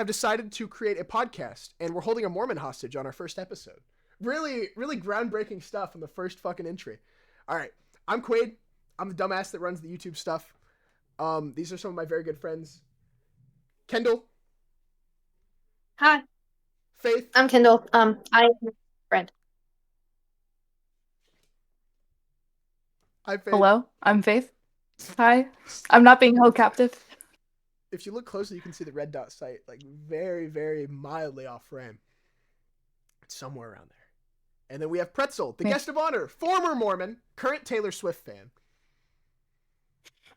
have decided to create a podcast, and we're holding a Mormon hostage on our first episode. Really, really groundbreaking stuff in the first fucking entry. All right, I'm Quaid. I'm the dumbass that runs the YouTube stuff. These are some of my very good friends. Kendall. Hi. Faith. I'm Kendall. I'm friend. Hi, Faith. Hello, I'm Faith. Hi. I'm not being held captive. If you look closely, you can see the red dot sight, like very, very mildly off frame. It's somewhere around there. And then we have Pretzel, the guest of honor, former Mormon, current Taylor Swift fan.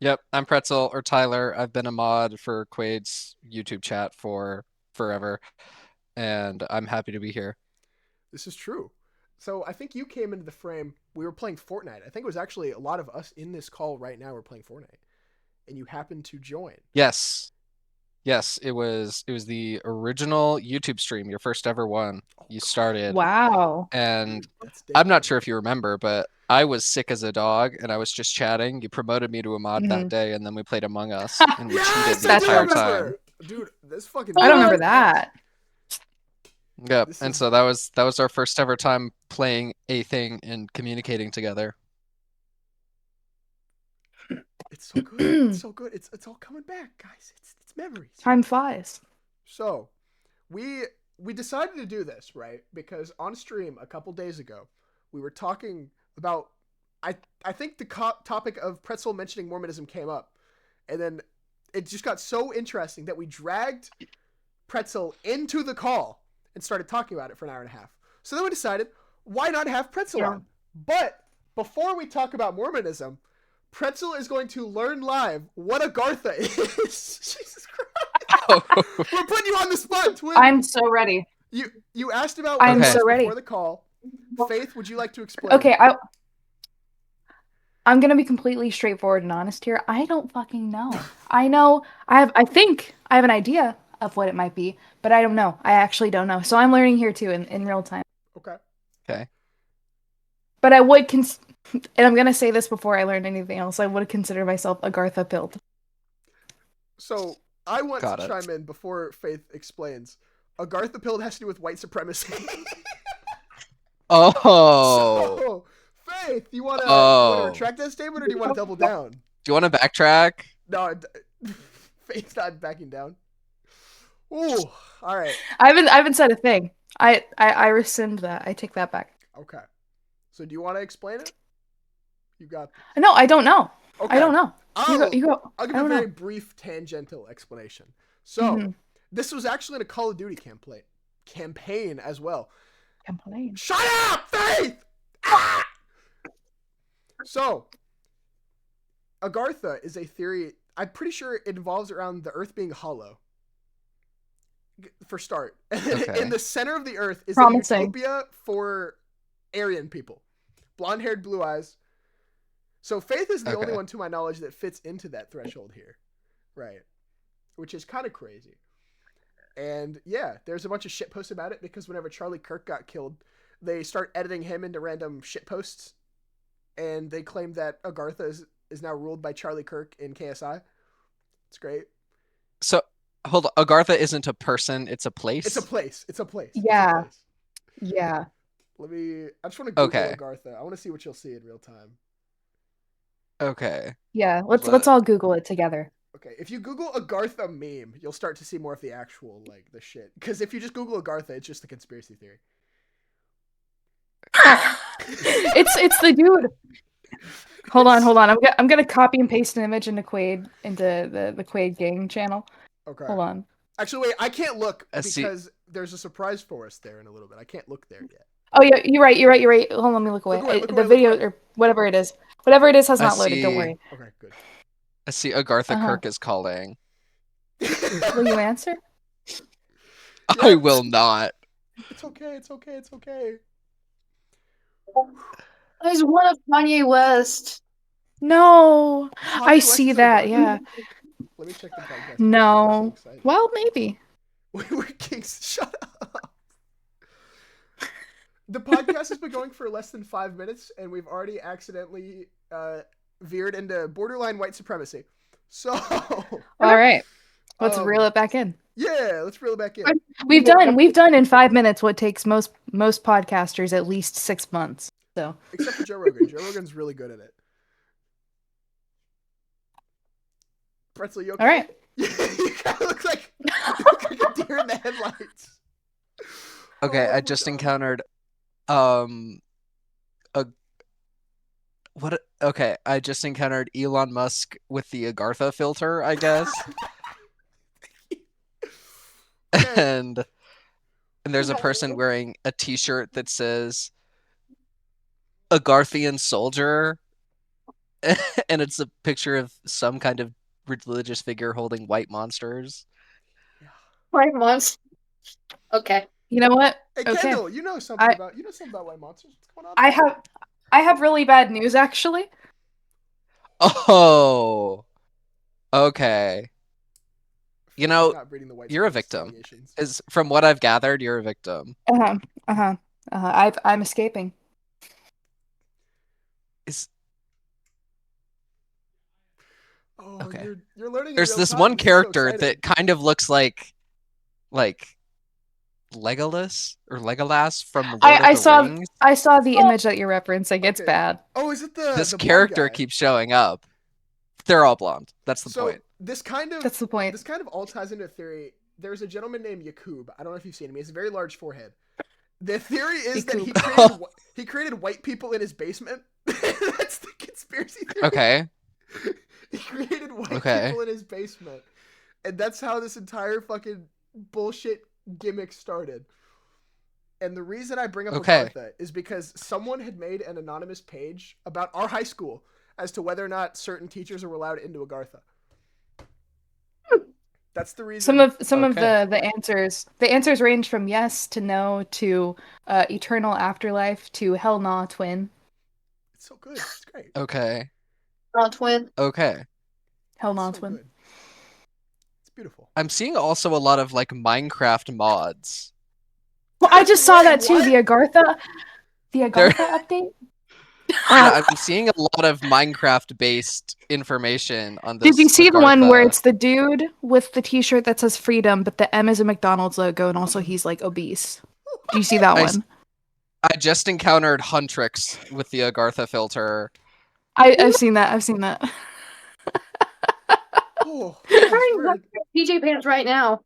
Yep, I'm Pretzel or Tyler. I've been a mod for Quaid's YouTube chat for forever, and I'm happy to be here. This is true. So I think you came into the frame. We were playing Fortnite. I think it was actually a lot of us in this call right now were playing Fortnite, and you happened to join. Yes, it was the original YouTube stream, your first ever one. You started. Wow. And I'm not sure if you remember, but I was sick as a dog, and I was just chatting. You promoted me to a mod that day, and then we played Among Us, and we cheated the entire time. Dude, this fucking. I don't remember that. Yep, and so that was our first ever time playing a thing and communicating together. It's so good. It's so good. It's all coming back, guys. It's memories. Time flies. So, we decided to do this, right? Because on stream a couple days ago, we were talking about I think the topic of Pretzel mentioning Mormonism came up, and then it just got so interesting that we dragged Pretzel into the call and started talking about it for an hour and a half. So then we decided, why not have Pretzel on? But before we talk about Mormonism, Pretzel is going to learn live what Agartha is. Jesus Christ. We're putting you on the spot, twin. I'm so ready. You asked about I'm so ready before the call. Faith, would you like to explain? Okay, I'm gonna be completely straightforward and honest here. I don't fucking know. I think I have an idea of what it might be, but I don't know. I actually don't know. So I'm learning here too in real time. Okay. But I would and I'm gonna say this before I learned anything else, I would consider myself Agartha pilled. So I want to chime in before Faith explains. Agartha pilled has to do with white supremacy. So, Faith, you want to retract that statement, or do you want to double down? Do you want to backtrack? No, Faith's not backing down. Ooh, all right. I haven't said a thing. I rescind that. I take that back. Okay. So do you want to explain it? You got this. No, I don't know. Okay. I don't know. You go. I'll give a very brief tangential explanation. So this was actually in a Call of Duty campaign as well. Campaign. Shut up, Faith! Ah! So, Agartha is a theory. I'm pretty sure it involves around the Earth being hollow. For start, in the center of the Earth is a utopia for Aryan people, blonde-haired, blue eyes. So Faith is the only one, to my knowledge, that fits into that threshold here, right? Which is kind of crazy. And yeah, there's a bunch of shitposts about it because whenever Charlie Kirk got killed, they start editing him into random shitposts, and they claim that Agartha is now ruled by Charlie Kirk in KSI. It's great. So hold on, Agartha isn't a person; it's a place. It's a place. Yeah. Yeah. I just want to Google Agartha. I want to see what you'll see in real time. Okay. Yeah, let's all Google it together. Okay, if you Google Agartha meme, you'll start to see more of the actual, the shit. Because if you just Google Agartha, it's just a conspiracy theory. It's the dude. Hold on. I'm gonna copy and paste an image into the Quaid gang channel. Okay. Hold on. Actually, wait, I can't look because there's a surprise for us there in a little bit. I can't look there yet. Oh yeah, you're right. Hold on, let me look away. The video or whatever it is has not loaded. Don't worry. Okay, good. I see Agartha Kirk is calling. Will you answer? I will not. It's okay. There's one of Kanye West. No, I see that. Yeah. Let me check the podcast. No. Well, maybe. We're kings. Shut up. The podcast has been going for less than 5 minutes, and we've already accidentally veered into borderline white supremacy. So, all right. Let's reel it back in. Yeah, let's reel it back in. We've done in 5 minutes what takes most podcasters at least 6 months. So except for Joe Rogan. Joe Rogan's really good at it. Pretzel, you okay? All right. You kind of look like a deer in the headlights. Okay, I just encountered I just encountered Elon Musk with the Agartha filter, I guess. and there's a person wearing a t-shirt that says Agarthian soldier, and it's a picture of some kind of religious figure holding white monsters. White monsters. Okay. You know what? Hey, Kendall, you know something about white monsters. What's going on? I have really bad news, actually. Oh, okay. You know, you're a victim. From what I've gathered, you're a victim. I'm escaping. Okay. You're learning. There's this one character that kind of looks like Legolas from Lord of the Rings. I saw the image that you're referencing. It's bad. Oh, is it this character keeps showing up? They're all blonde. That's the point. That's the point. This kind of all ties into a theory. There's a gentleman named Yakub. I don't know if you've seen him. He has a very large forehead. The theory is that he created white people in his basement. That's the conspiracy theory. Okay. He created white people in his basement. And that's how this entire fucking bullshit gimmick started. And the reason I bring up Agartha is because someone had made an anonymous page about our high school as to whether or not certain teachers are allowed into Agartha. That's the reason. Some of the answers. The answers range from yes to no to eternal afterlife to hell nah twin. It's so good. It's great. Okay. Nah twin. Okay. Hell nah twin. Good. It's beautiful. I'm seeing also a lot of like Minecraft mods. Well, I just saw that too. The Agartha update. Yeah, I'm seeing a lot of Minecraft-based information on this. Did you see the one where it's the dude with the T-shirt that says freedom, but the M is a McDonald's logo, and also he's like obese? Do you see that one? I just encountered Huntrix with the Agartha filter. I've seen that. PJ pants right now.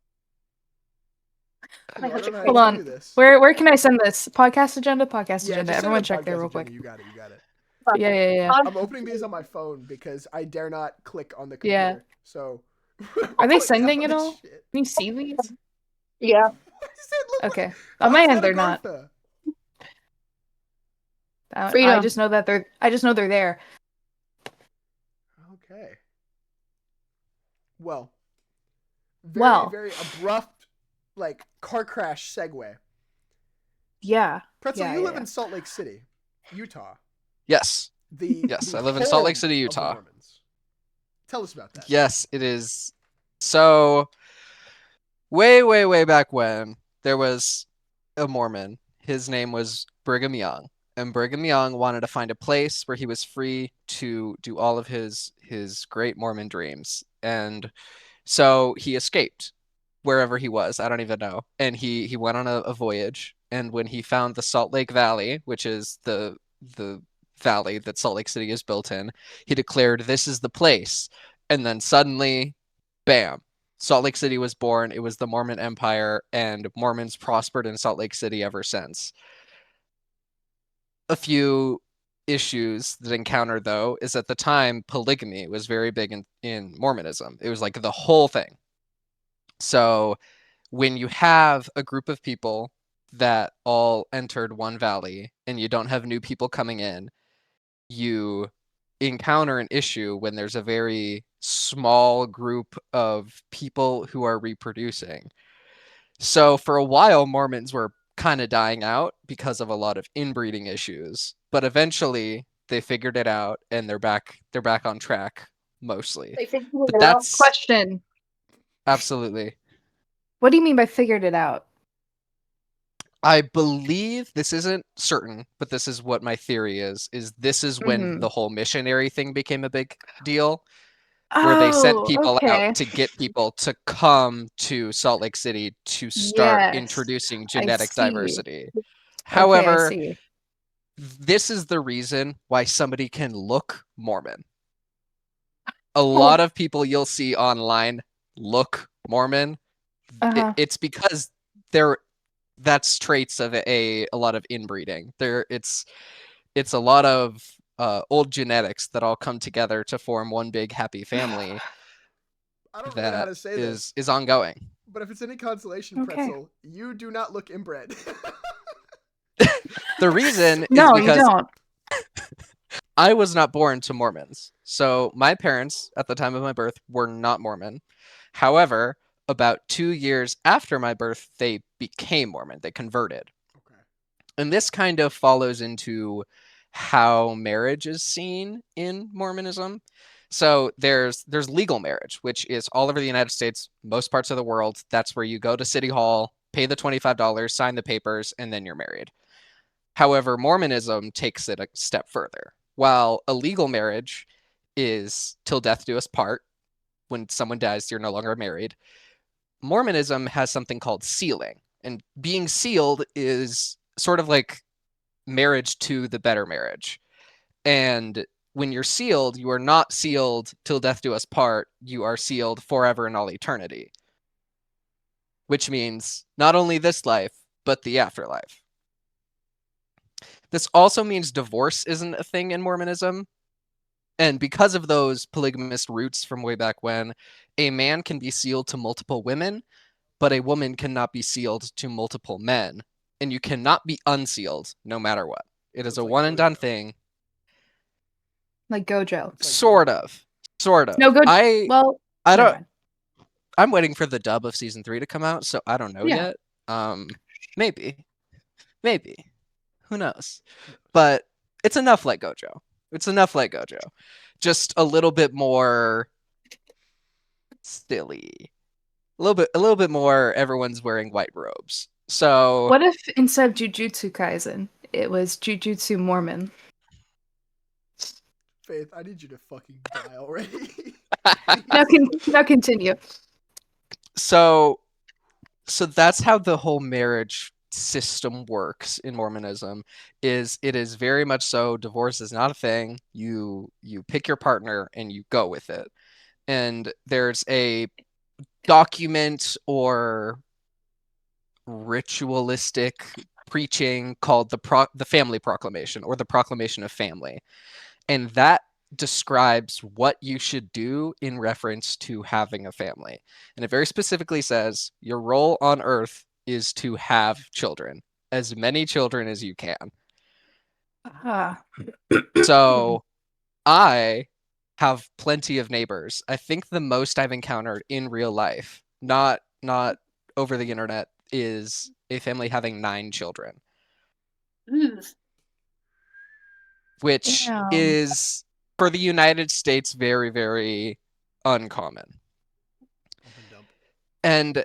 Hold on. Where can I send this? Podcast agenda. Everyone check there real quick. You got it. Yeah. I'm opening these on my phone because I dare not click on the computer. Yeah. So. Are they sending it all? Can you see these? Yeah. Okay. On my end, they're not. I just know that they're. I just know they're there. Okay. Well. Very abrupt. Like car crash segue. Yeah. Pretzel, you live in Salt Lake City, Utah. Yes. I live in Salt Lake City, Utah. Tell us about that. Yes, it is. So, way back when, there was a Mormon. His name was Brigham Young. And Brigham Young wanted to find a place where he was free to do all of his great Mormon dreams. And so he escaped wherever he was. I don't even know. And he went on a voyage. And when he found the Salt Lake Valley, which is the valley that Salt Lake City is built in, he declared, this is the place. And then suddenly, bam, Salt Lake City was born. It was the Mormon Empire, and Mormons prospered in Salt Lake City ever since. A few issues that encountered, though, is at the time, polygamy was very big in Mormonism. It was like the whole thing. So when you have a group of people that all entered one valley and you don't have new people coming in, you encounter an issue when there's a very small group of people who are reproducing. So for a while, Mormons were kind of dying out because of a lot of inbreeding issues, but eventually they figured it out and they're back on track mostly. They figured it out. Question. Absolutely. What do you mean by figured it out? I believe, this isn't certain, but this is what my theory is this is when the whole missionary thing became a big deal. where they sent Oh, people okay. out to get people to come to Salt Lake City to start introducing genetic diversity. However, okay, I see. This is the reason why somebody can look Mormon. A lot of people you'll see online look Mormon. It's because that's traits of a lot of inbreeding. It's a lot of old genetics that all come together to form one big happy family. I don't really know how to say this. Is ongoing. But if it's any consolation, Pretzel, you do not look inbred. The reason is no, because you don't. I was not born to Mormons. So my parents at the time of my birth were not Mormon. However, about 2 years after my birth, they became Mormon. They converted. Okay. And this kind of follows into how marriage is seen in Mormonism. So there's legal marriage, which is all over the United States, most parts of the world. That's where you go to City Hall, pay the $25, sign the papers, and then you're married. However, Mormonism takes it a step further. While a legal marriage is till death do us part, when someone dies, you're no longer married, Mormonism has something called sealing. And being sealed is sort of like marriage to the better marriage. And when you're sealed, you are not sealed till death do us part, you are sealed forever and all eternity. Which means not only this life, but the afterlife. This also means divorce isn't a thing in Mormonism. And because of those polygamist roots from way back when, a man can be sealed to multiple women, but a woman cannot be sealed to multiple men. And you cannot be unsealed no matter what. It is a one and done thing. Like Gojo. Sort of. No, good. I don't. I'm waiting for the dub of season 3 to come out, so I don't know yet. Maybe. Who knows? But it's enough like Gojo. Just a little bit more silly. A little bit more everyone's wearing white robes. So what if instead of Jujutsu Kaisen, it was Jujutsu Mormon? Faith, I need you to fucking die already. Now continue. So that's how the whole marriage system works in Mormonism. It is very much so divorce is not a thing. You pick your partner and you go with it. And there's a document or ritualistic preaching called the Family Proclamation, or the Proclamation of Family. And that describes what you should do in reference to having a family. And it very specifically says your role on earth is to have children, as many children as you can. So I have plenty of neighbors. I think the most I've encountered in real life, not over the internet, is a family having 9 children. Which is, for the United States, very, very uncommon. And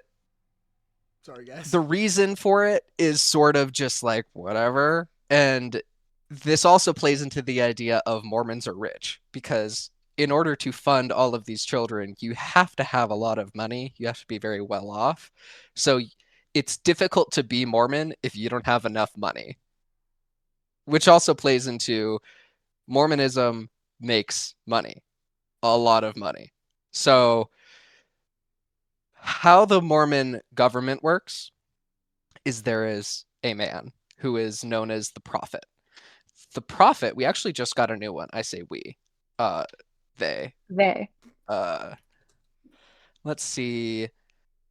sorry, guys. The reason for it is sort of just like, whatever. And this also plays into the idea of Mormons are rich, because in order to fund all of these children, you have to have a lot of money. You have to be very well off. So it's difficult to be Mormon if you don't have enough money. Which also plays into Mormonism makes money, a lot of money. So how the Mormon government works is there is a man who is known as the prophet. The prophet, we actually just got a new one. I say we. They. Let's see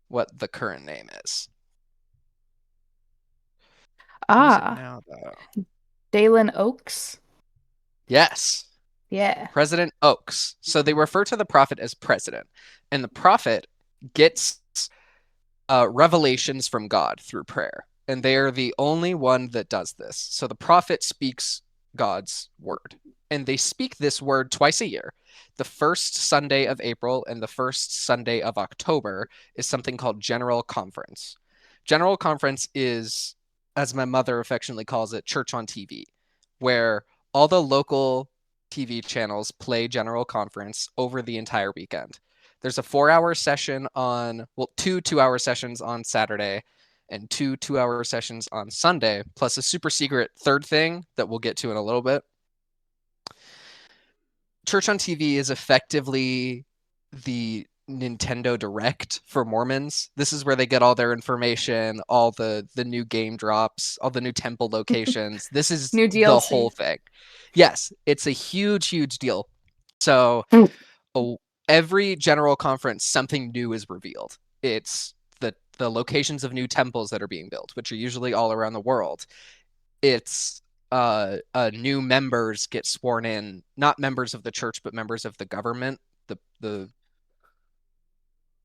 what the current name is. What is it now, though? Dalen Oaks? Yes. Yeah. President Oaks. So they refer to the prophet as president. And the prophet gets revelations from God through prayer. And they are the only one that does this. So the prophet speaks God's word. And they speak this word twice a year. The first Sunday of April and the first Sunday of October is something called General Conference. General Conference is, as my mother affectionately calls it, church on TV, where all the local TV channels play General Conference over the entire weekend. There's a 4-hour session two 2-hour sessions on Saturday and 2 2-hour sessions on Sunday, plus a super secret third thing that we'll get to in a little bit. Church on TV is effectively the Nintendo Direct for Mormons. This is where they get all their information, all the new game drops, all the new temple locations. This is new DLC. The whole thing. Yes, it's a huge, huge deal. So every General Conference, something new is revealed. It's the locations of new temples that are being built, which are usually all around the world. It's new members get sworn in, not members of the church, but members of the government, the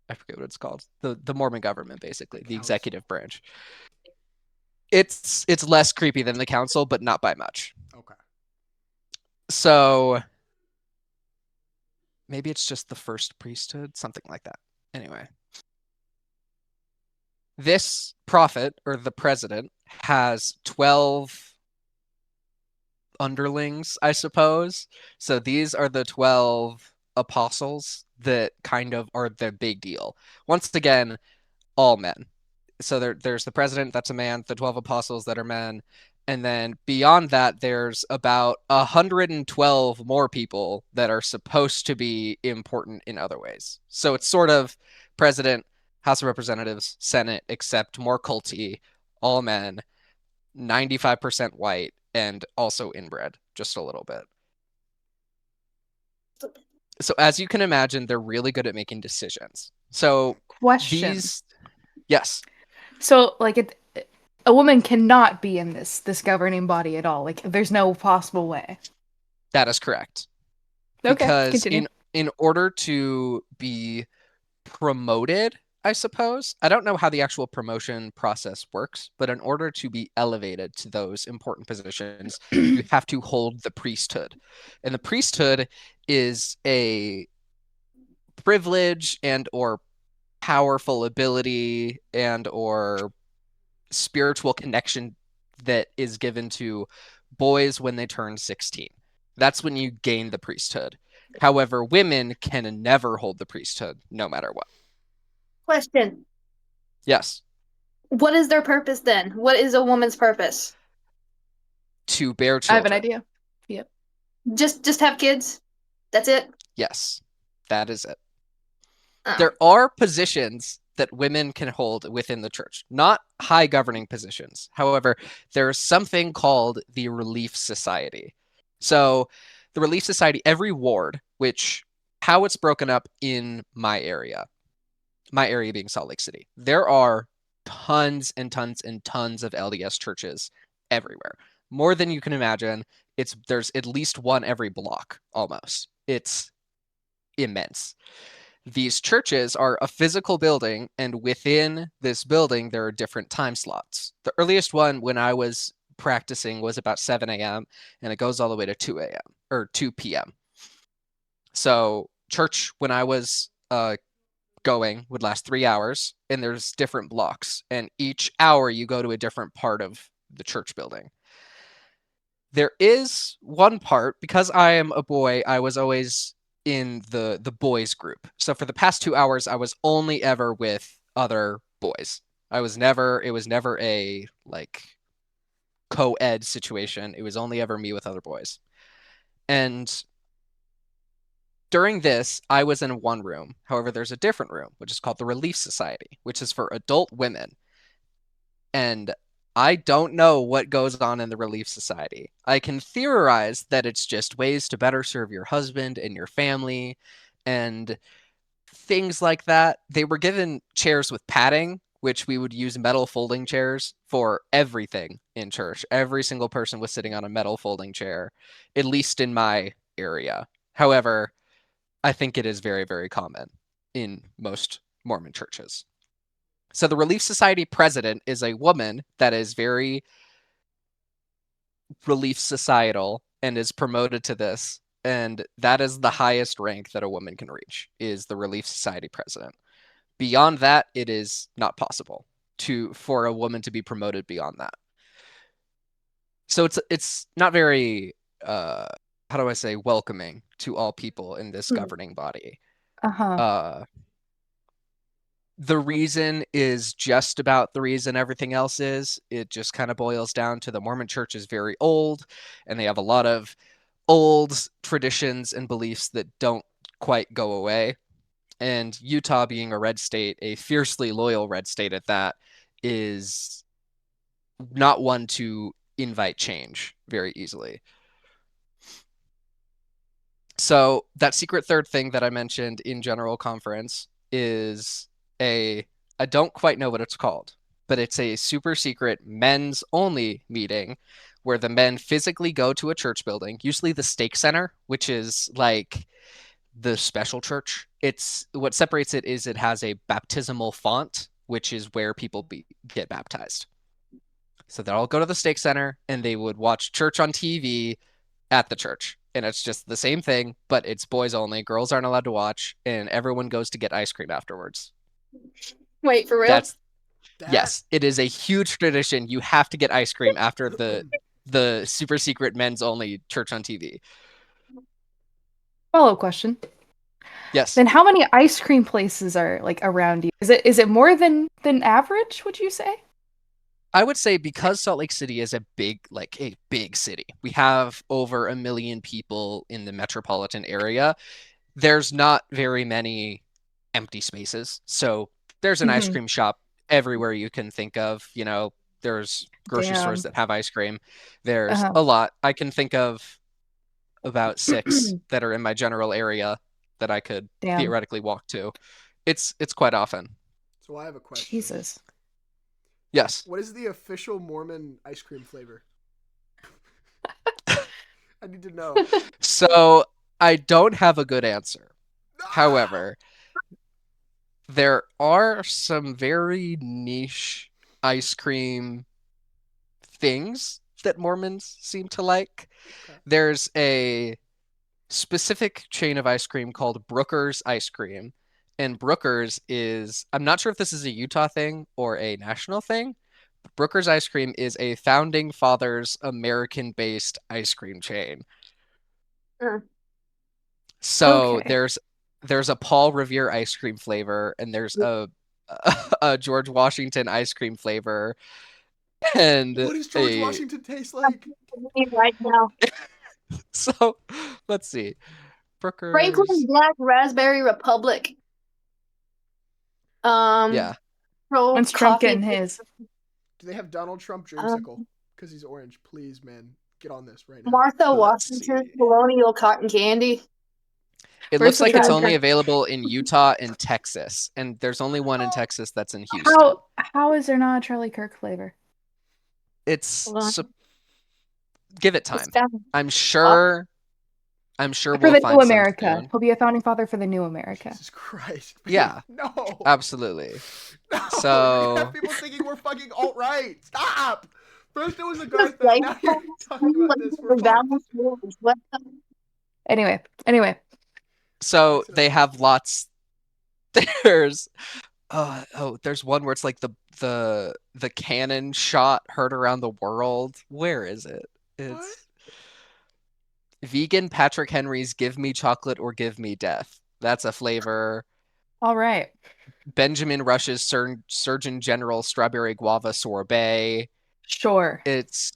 I forget what it's called, the Mormon government, basically, the executive branch. It's less creepy than the council, but not by much. Okay. So maybe it's just the first priesthood, something like that. Anyway, this prophet, or the president, has 12 underlings, I suppose. So these are the 12 apostles that kind of are the big deal. Once again, all men. So there's the president, that's a man, the 12 apostles that are men, and then beyond that, there's about 112 more people that are supposed to be important in other ways. So it's sort of president, House of Representatives, Senate, except more culty, all men, 95% white, and also inbred, just a little bit. So as you can imagine, they're really good at making decisions. So question. Yes. So a woman cannot be in this governing body at all. Like, there's no possible way. That is correct. Okay, because continue. in order to be promoted, I suppose, I don't know how the actual promotion process works, but in order to be elevated to those important positions, you have to hold the priesthood. And the priesthood is a privilege and or powerful ability and or spiritual connection that is given to boys when they turn 16. That's when you gain the priesthood. However, women can never hold the priesthood, no matter what. Question. Yes. What is their purpose then? What is a woman's purpose? To bear children. I have an idea. Yep. Just have kids? That's it? Yes. That is it. Oh. There are positions that women can hold within the church, not high governing positions. However, there is something called the Relief Society. So the Relief Society, every ward, how it's broken up in my area being Salt Lake City, there are tons and tons and tons of LDS churches everywhere. More than you can imagine. There's at least one every block almost. It's immense. These churches are a physical building, and within this building, there are different time slots. The earliest one when I was practicing was about 7 a.m., and it goes all the way to 2 a.m. or 2 p.m. So church, when I was going, would last 3 hours, and there's different blocks, and each hour you go to a different part of the church building. There is one part, because I am a boy, I was always in the boys group. So for the past 2 hours, I was only ever with other boys. It was never a co-ed situation. It was only ever me with other boys. And during this, I was in one room. However, there's a different room, which is called the Relief Society, which is for adult women. And I don't know what goes on in the Relief Society. I can theorize that it's just ways to better serve your husband and your family and things like that. They were given chairs with padding, which we would use metal folding chairs for everything in church. Every single person was sitting on a metal folding chair, at least in my area. However, I think it is very, very common in most Mormon churches. So the Relief Society president is a woman that is very Relief Societal and is promoted to this. And that is the highest rank that a woman can reach, is the Relief Society president. Beyond that, it is not possible for a woman to be promoted beyond that. So it's not very how do I say, welcoming to all people in this governing body. The reason is just about the reason everything else is. It just kind of boils down to the Mormon church is very old, and they have a lot of old traditions and beliefs that don't quite go away. And Utah, being a red state, a fiercely loyal red state at that, is not one to invite change very easily. So that secret third thing that I mentioned in general conference is I don't quite know what it's called, but it's a super secret men's only meeting where the men physically go to a church building, usually the stake center, which is like the special church. It's what separates it is it has a baptismal font, which is where people get baptized. So they'll all go to the stake center and they would watch church on TV at the church. And it's just the same thing, but it's boys only. Girls aren't allowed to watch, and everyone goes to get ice cream afterwards. Wait, for real? Yes, it is a huge tradition. You have to get ice cream after the super secret men's only church on TV. Follow-up question. Yes. Then how many ice cream places are like around you? Is it more than average, would you say? I would say because Salt Lake City is a big city. We have over 1 million people in the metropolitan area. There's not very many empty spaces. So there's an ice cream shop everywhere you can think of. You know, there's grocery stores that have ice cream. There's a lot. I can think of about 6 that are in my general area that I could theoretically walk to. It's quite often. So I have a question. Jesus. Yes. What is the official Mormon ice cream flavor? I need to know. So I don't have a good answer. However, there are some very niche ice cream things that Mormons seem to like. Okay. There's a specific chain of ice cream called Brooker's Ice Cream. And Brooker's is, I'm not sure if this is a Utah thing or a national thing. Brooker's Ice Cream is a founding fathers American-based ice cream chain. So there's a Paul Revere ice cream flavor, and there's a George Washington ice cream flavor. And what does George Washington taste like? Right now. So let's see. Brooker's Franklin Black Raspberry Republic. Yeah. When's Trump getting his? Do they have Donald Trump dreamsicle? Because he's orange. Please, man, get on this right now. Martha Washington colonial cotton candy. It looks like it's only available in Utah and Texas, and there's only one in Texas that's in Houston. How is there not a Charlie Kirk flavor? Give it time. I'm sure for we'll the find new America. soon. He'll be a founding father for the new America. Jesus Christ. Yeah. No. Absolutely. No. So you have people thinking we're fucking alt-right. Stop. First it was a guy thing. Now you're talking about this. Anyway. So they have lots. There's one where it's like the cannon shot heard around the world. Where is it? It's what? Vegan Patrick Henry's Give Me Chocolate or Give Me Death. That's a flavor. All right. Benjamin Rush's Surgeon General Strawberry Guava Sorbet. Sure. It's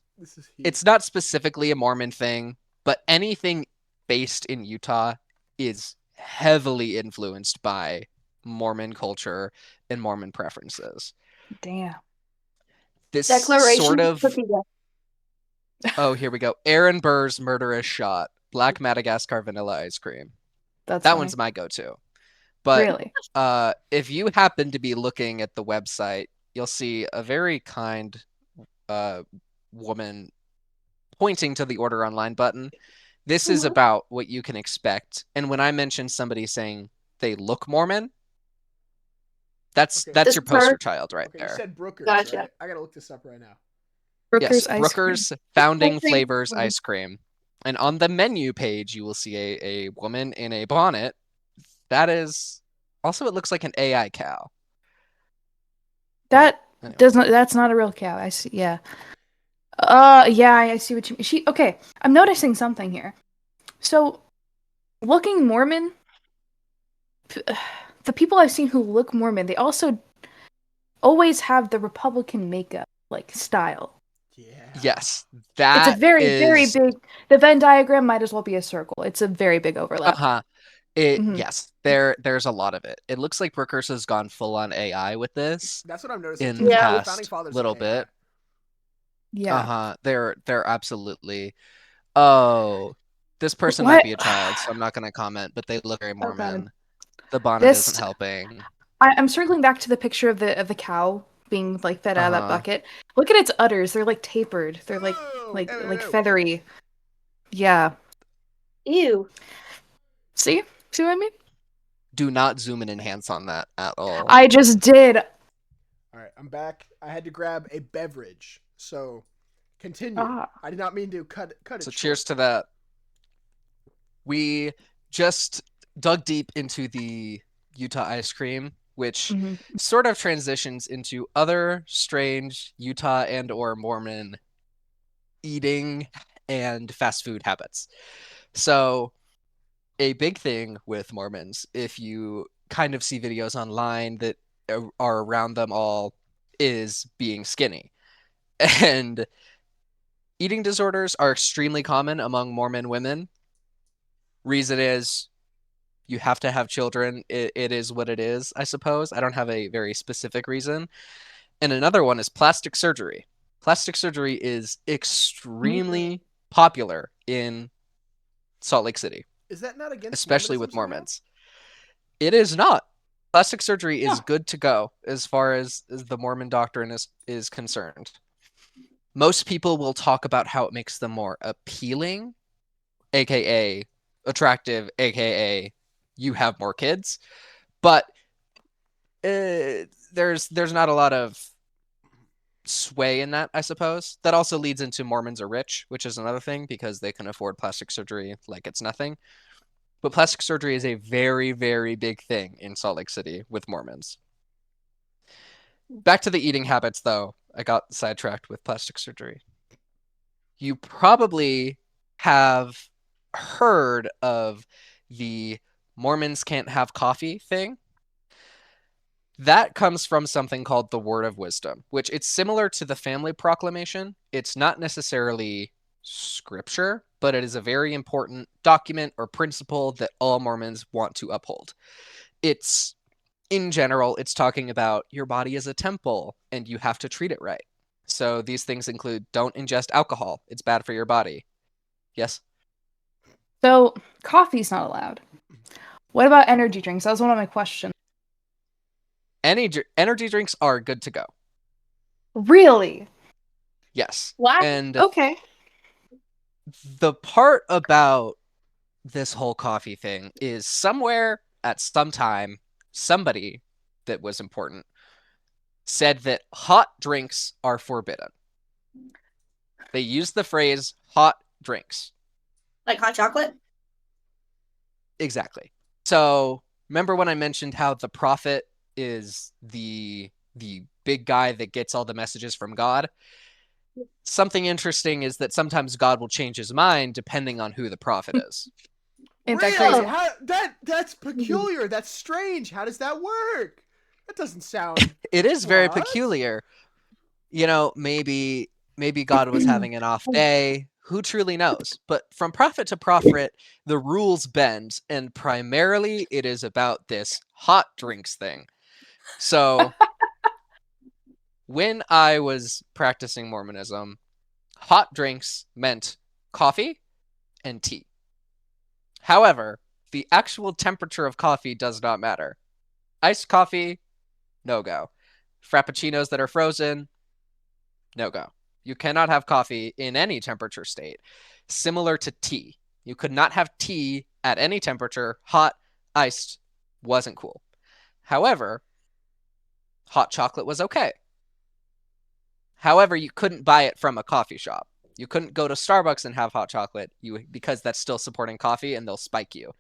not specifically a Mormon thing, but anything based in Utah is heavily influenced by Mormon culture and Mormon preferences. Damn. This Declaration sort of... Oh, here we go. Aaron Burr's Murderous Shot. Black Madagascar Vanilla Ice Cream. That one's my go-to. But really? If you happen to be looking at the website, you'll see a very kind woman pointing to the order online button. This is about what you can expect. And when I mention somebody saying they look Mormon, that's your poster child right there. You said Brooker's, gotcha. Right? I gotta look this up right now. Brooker's Founding Flavors Ice Cream. And on the menu page, you will see a woman in a bonnet. That is also, it looks like an AI cow. That's not a real cow. I see. Yeah. I see what you mean. I'm noticing something here. So, looking Mormon, the people I've seen who look Mormon, they also always have the Republican makeup, like, style. Yeah. Yes, It's a that very, very is. big. The Venn diagram might as well be a circle. It's a very big overlap. Yes, there's a lot of it. It looks like Brookhurst has gone full on AI with this That's what I'm noticing in too. the Yeah. The founding past fathers little are AI. bit. Yeah. They're absolutely. Oh, this person might What? be a child, so I'm not going to comment, but they look very Oh God. Mormon. The bonnet isn't This helping. I'm circling back to the picture of the cow being like fed out of that Uh-huh. bucket. Look at its udders. They're like tapered. They're like Ew, ew, ew. feathery. Yeah. Ew. See? See what I mean? Do not zoom and enhance on that at all. I just did. All right, I'm back. I had to grab a beverage, so continue. Ah. I did not mean to cut it So short. cheers to that. We just dug deep into the Utah ice cream, which sort of transitions into other strange Utah and or Mormon eating and fast food habits. So a big thing with Mormons, if you kind of see videos online that are around them all, is being skinny. And eating disorders are extremely common among Mormon women. Reason is you have to have children. It is what it is, I suppose. I don't have a very specific reason. And another one is plastic surgery. Plastic surgery is extremely popular in Salt Lake City. Is that not against especially Mormonism with Mormons? It is not. Plastic surgery is good to go as far as the Mormon doctrine is concerned. Most people will talk about how it makes them more appealing, aka attractive, aka you have more kids. But there's not a lot of sway in that, I suppose. That also leads into Mormons are rich, which is another thing because they can afford plastic surgery like it's nothing. But plastic surgery is a very, very big thing in Salt Lake City with Mormons. Back to the eating habits, though. I got sidetracked with plastic surgery. You probably have heard of the Mormons can't have coffee thing. That comes from something called the Word of Wisdom, which it's similar to the Family Proclamation. It's not necessarily scripture, but it is a very important document or principle that all Mormons want to uphold. It's, in general, it's talking about your body is a temple and you have to treat it right. So these things include don't ingest alcohol. It's bad for your body. Yes? So, coffee's not allowed. What about energy drinks? That was one of my questions. Energy drinks are good to go. Really? Yes. Wow. And okay. The part about this whole coffee thing is somewhere at some time, somebody that was important said that hot drinks are forbidden. They used the phrase hot drinks. Like hot chocolate? Exactly. So remember when I mentioned how the prophet is the big guy that gets all the messages from God? Something interesting is that sometimes God will change his mind depending on who the prophet is. Ain't that Really? crazy? That's peculiar. That's strange. How does that work? That doesn't sound. It is very peculiar. You know, maybe God was having an off day. Who truly knows? But from prophet to prophet, the rules bend, and primarily it is about this hot drinks thing. So when I was practicing Mormonism, hot drinks meant coffee and tea. However, the actual temperature of coffee does not matter. Iced coffee, no go. Frappuccinos that are frozen, no go. You cannot have coffee in any temperature state. Similar to tea. You could not have tea at any temperature. Hot, iced, wasn't cool. However, hot chocolate was okay. However, you couldn't buy it from a coffee shop. You couldn't go to Starbucks and have hot chocolate because that's still supporting coffee and they'll spike you.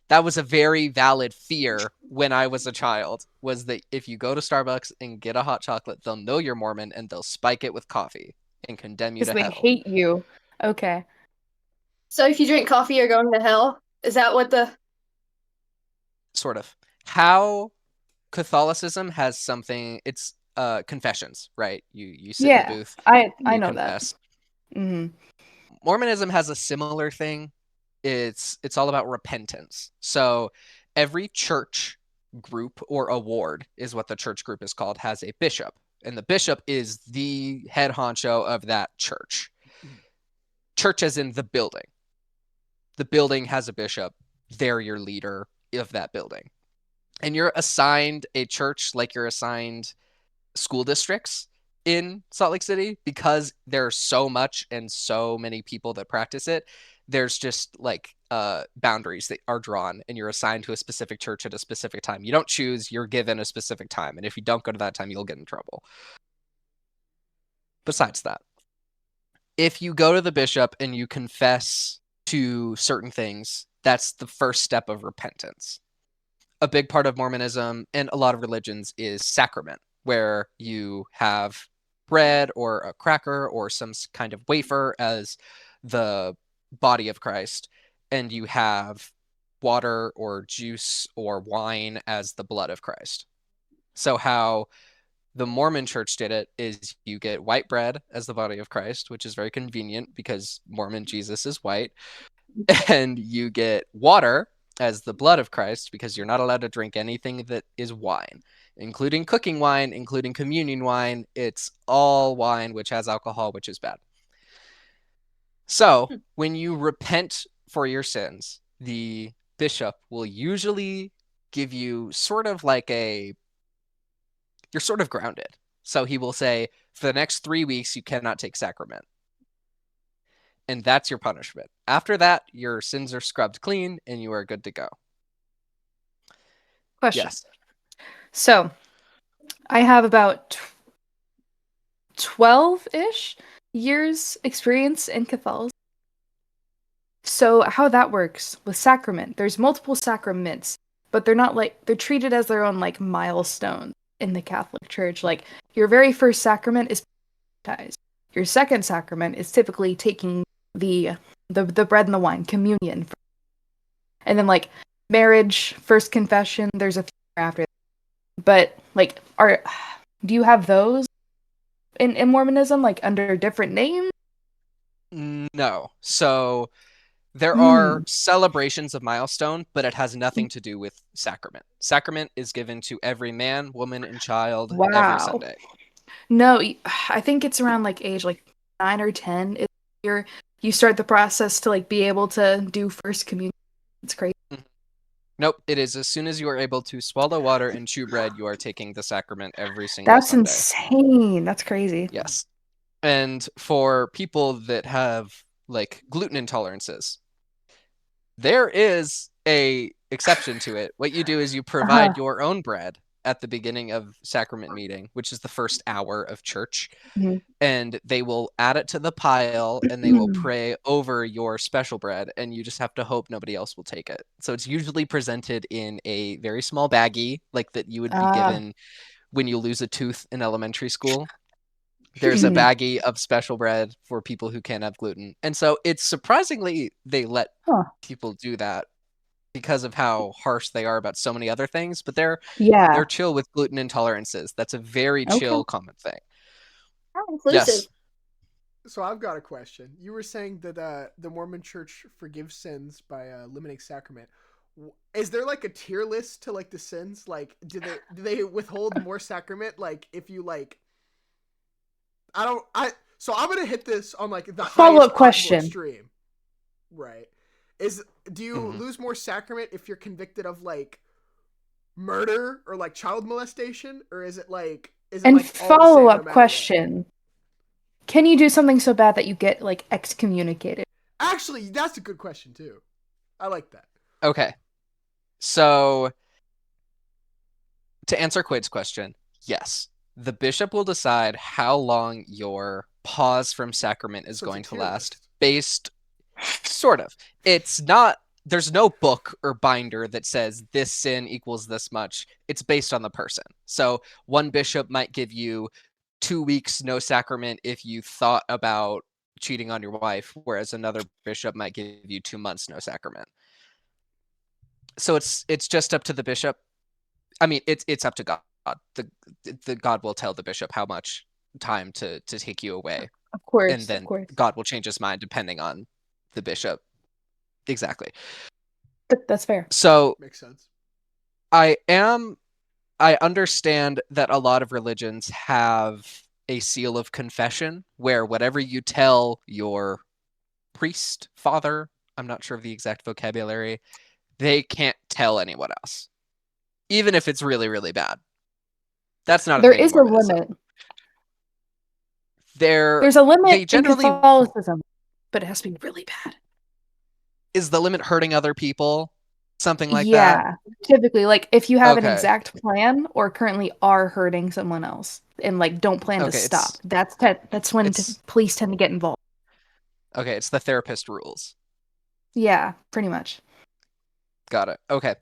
That was a very valid fear when I was a child, was that if you go to Starbucks and get a hot chocolate, they'll know you're Mormon and they'll spike it with coffee and condemn you to Because they hell. hate you. Okay. So if you drink coffee, you're going to hell? Is that what the... Sort of. How Catholicism has something, it's confessions, right? You sit in the booth, I you know confess. that. Mm-hmm. Mormonism has a similar thing. It's all about repentance. So every church group or award is what the church group is called, has a bishop. And the bishop is the head honcho of that church. Church as in the building. The building has a bishop. They're your leader of that building. And you're assigned a church like you're assigned school districts in Salt Lake City, because there's so much and so many people that practice it. There's just like boundaries that are drawn, and you're assigned to a specific church at a specific time. You don't choose, you're given a specific time. And if you don't go to that time, you'll get in trouble. Besides that, if you go to the bishop and you confess to certain things, that's the first step of repentance. A big part of Mormonism and a lot of religions is sacrament, where you have bread or a cracker or some kind of wafer as the body of Christ, and you have water or juice or wine as the blood of Christ. So how the Mormon church did it is you get white bread as the body of Christ, which is very convenient because Mormon Jesus is white, and you get water as the blood of Christ, because you're not allowed to drink anything that is wine, including cooking wine, including communion wine. It's all wine, which has alcohol, which is bad. So when you repent for your sins, the bishop will usually give you sort of like you're sort of grounded. So he will say, for the next 3 weeks, you cannot take sacrament. And that's your punishment. After that, your sins are scrubbed clean and you are good to go. Question. Yes. So, I have about 12-ish years experience in Catholicism. So, how that works with sacrament, there's multiple sacraments, but they're treated as their own like milestone in the Catholic Church. Like, your very first sacrament is baptized. Your second sacrament is typically taking the bread and the wine, communion. And then like marriage, first confession, there's a few after that. But like do you have those in Mormonism, like under different names? No. So there are celebrations of milestone, but it has nothing to do with sacrament. Sacrament is given to every man, woman, and child every Sunday. No, I think it's around like age like 9 or 10. You start the process to like be able to do first communion. It's crazy. Nope, it is as soon as you are able to swallow water and chew bread, you are taking the sacrament every single Sunday. That's insane. That's crazy. Yes. And for people that have like gluten intolerances, there is a exception to it. What you do is you provide your own bread at the beginning of sacrament meeting, which is the first hour of church. Mm-hmm. And they will add it to the pile and they will pray over your special bread, and you just have to hope nobody else will take it. So it's usually presented in a very small baggie, like that you would be given when you lose a tooth in elementary school. There's a baggie of special bread for people who can't have gluten. And so it's surprisingly they let people do that because of how harsh they are about so many other things, but they're chill with gluten intolerances. That's a very chill common thing. How inclusive. Yes. So I've got a question. You were saying that the Mormon Church forgives sins by limiting sacrament. Is there like a tier list to like the sins? Like, do they withhold more sacrament? Like, if you like, So I'm gonna hit this on like the follow-up question. Extreme. Right. Do you lose more sacrament if you're convicted of like murder or like child molestation, or is it like? Follow-up question. Can you do something so bad that you get like excommunicated? Actually, that's a good question too. I like that. Okay. So to answer Quaid's question, yes. The bishop will decide how long your pause from sacrament is going to last based sort of. It's not, there's no book or binder that says this sin equals this much. It's based on the person. So one bishop might give you 2 weeks no sacrament if you thought about cheating on your wife, whereas another bishop might give you 2 months no sacrament. So it's just up to the bishop. I mean, it's up to God. The God will tell the bishop how much time to take you away. Of course, and then of course. God will change his mind depending on the bishop. Exactly. That's fair. So makes sense. I understand that a lot of religions have a seal of confession where whatever you tell your priest, father, I'm not sure of the exact vocabulary, they can't tell anyone else, even if it's really, really bad. That's not a thing in Mormonism. There is a limit. There's a limit in Catholicism, but it has to be really bad. Is the limit hurting other people? Something like that? Yeah, typically, like if you have an exact plan or currently are hurting someone else and like don't plan to stop, that's when police tend to get involved. Okay, it's the therapist rules. Yeah, pretty much. Got it. Okay.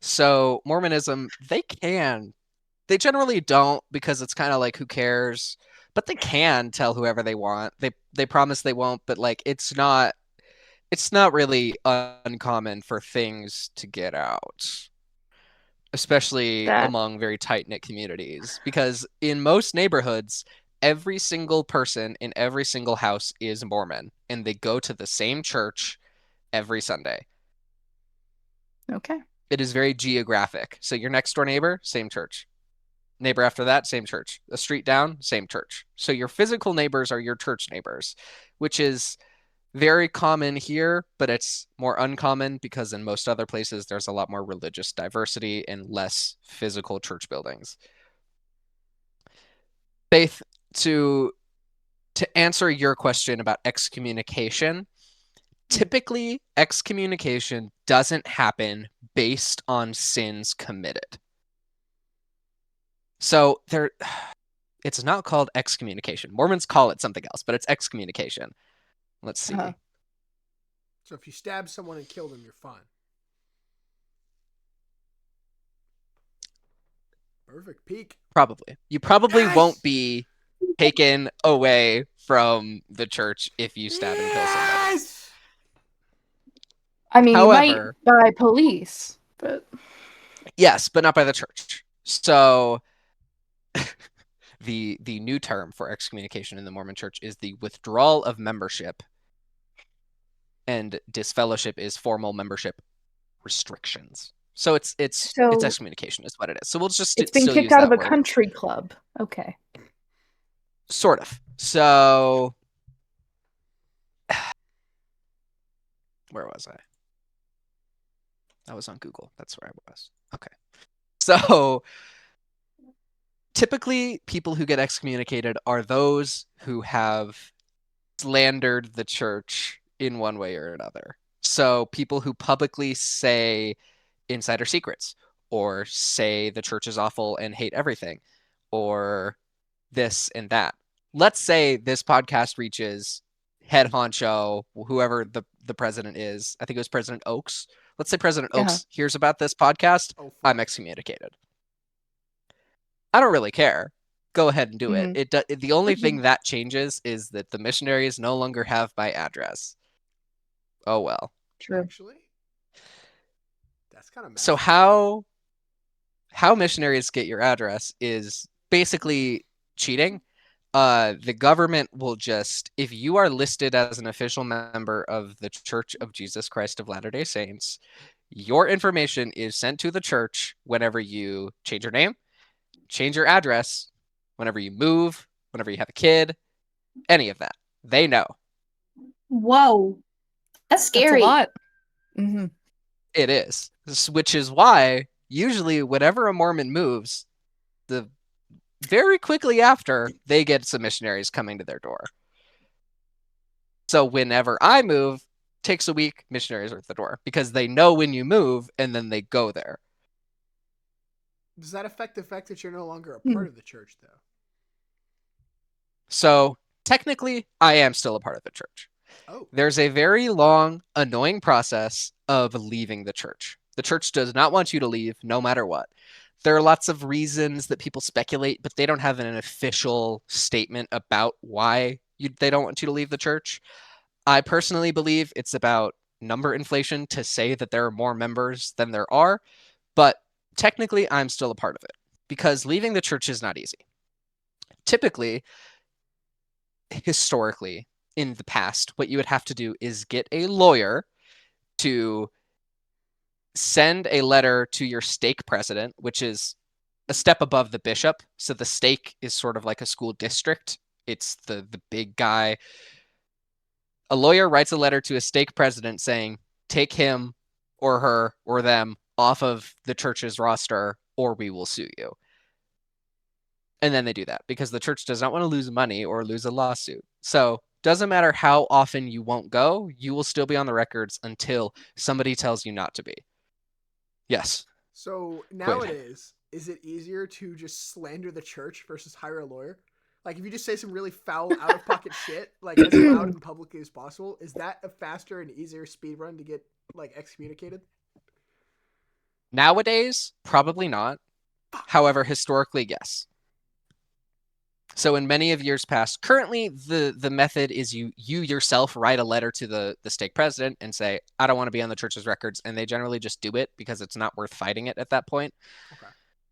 So Mormonism, they generally don't, because it's kind of like, who cares? But they can tell whoever they want. They promise they won't, but like it's not really uncommon for things to get out, especially among very tight-knit communities, because in most neighborhoods, every single person in every single house is Mormon, and they go to the same church every Sunday. Okay. It is very geographic. So your next door neighbor, same church. Neighbor after that, same church. A street down, same church. So your physical neighbors are your church neighbors, which is very common here, but it's more uncommon because in most other places there's a lot more religious diversity and less physical church buildings. Faith, to answer your question about excommunication, typically excommunication doesn't happen based on sins committed. So it's not called excommunication. Mormons call it something else, but it's excommunication. Let's see. So if you stab someone and kill them, you're fine. Perfect peak. Probably. You probably won't be taken away from the church if you stab and kill somebody. I mean, however, you might by police, but... Yes, but not by the church. So the new term for excommunication in the Mormon church is the withdrawal of membership, and disfellowship is formal membership restrictions. So it's excommunication is what it is. So we'll just it's being kicked out of a country club. Okay. Sort of. So where was I? I was on Google. That's where I was. Okay. So typically people who get excommunicated are those who have slandered the church in one way or another. So people who publicly say insider secrets, or say the church is awful and hate everything, or this and that. Let's say this podcast reaches head honcho, whoever the president is. I think it was President Oaks. Let's say President Oaks hears about this podcast. I'm excommunicated. I don't really care. Go ahead and do it. The only thing that changes is that the missionaries no longer have my address. Oh well. True. Actually, that's kind of messy. So how missionaries get your address is basically cheating. The government will just, if you are listed as an official member of the Church of Jesus Christ of Latter-day Saints, your information is sent to the church whenever you change your name, change your address, whenever you move, whenever you have a kid, any of that. They know. Whoa. That's scary. That's a lot. Mm-hmm. It is. Which is why, usually, whenever a Mormon moves, very quickly after, they get some missionaries coming to their door. So whenever I move, takes a week, missionaries are at the door, because they know when you move, and then they go there. Does that affect the fact that you're no longer a part of the church, though? So technically, I am still a part of the church. Oh. There's a very long, annoying process of leaving the church. The church does not want you to leave, no matter what. There are lots of reasons that people speculate, but they don't have an official statement about why they don't want you to leave the church. I personally believe it's about number inflation to say that there are more members than there are, but technically I'm still a part of it because leaving the church is not easy. Typically, historically, in the past, what you would have to do is get a lawyer to send a letter to your stake president, which is a step above the bishop. So the stake is sort of like a school district. It's the big guy. A lawyer writes a letter to a stake president saying, take him or her or them off of the church's roster or we will sue you. And then they do that because the church does not want to lose money or lose a lawsuit. So doesn't matter how often you won't go, you will still be on the records until somebody tells you not to be. Yes. So nowadays, is it easier to just slander the church versus hire a lawyer? Like if you just say some really foul, out of pocket shit, like as loud and publicly as possible, is that a faster and easier speed run to get like excommunicated? Nowadays, probably not. However, historically, yes. So in many of years past, currently the method is you yourself write a letter to the stake president and say, I don't want to be on the church's records. And they generally just do it because it's not worth fighting it at that point. Okay.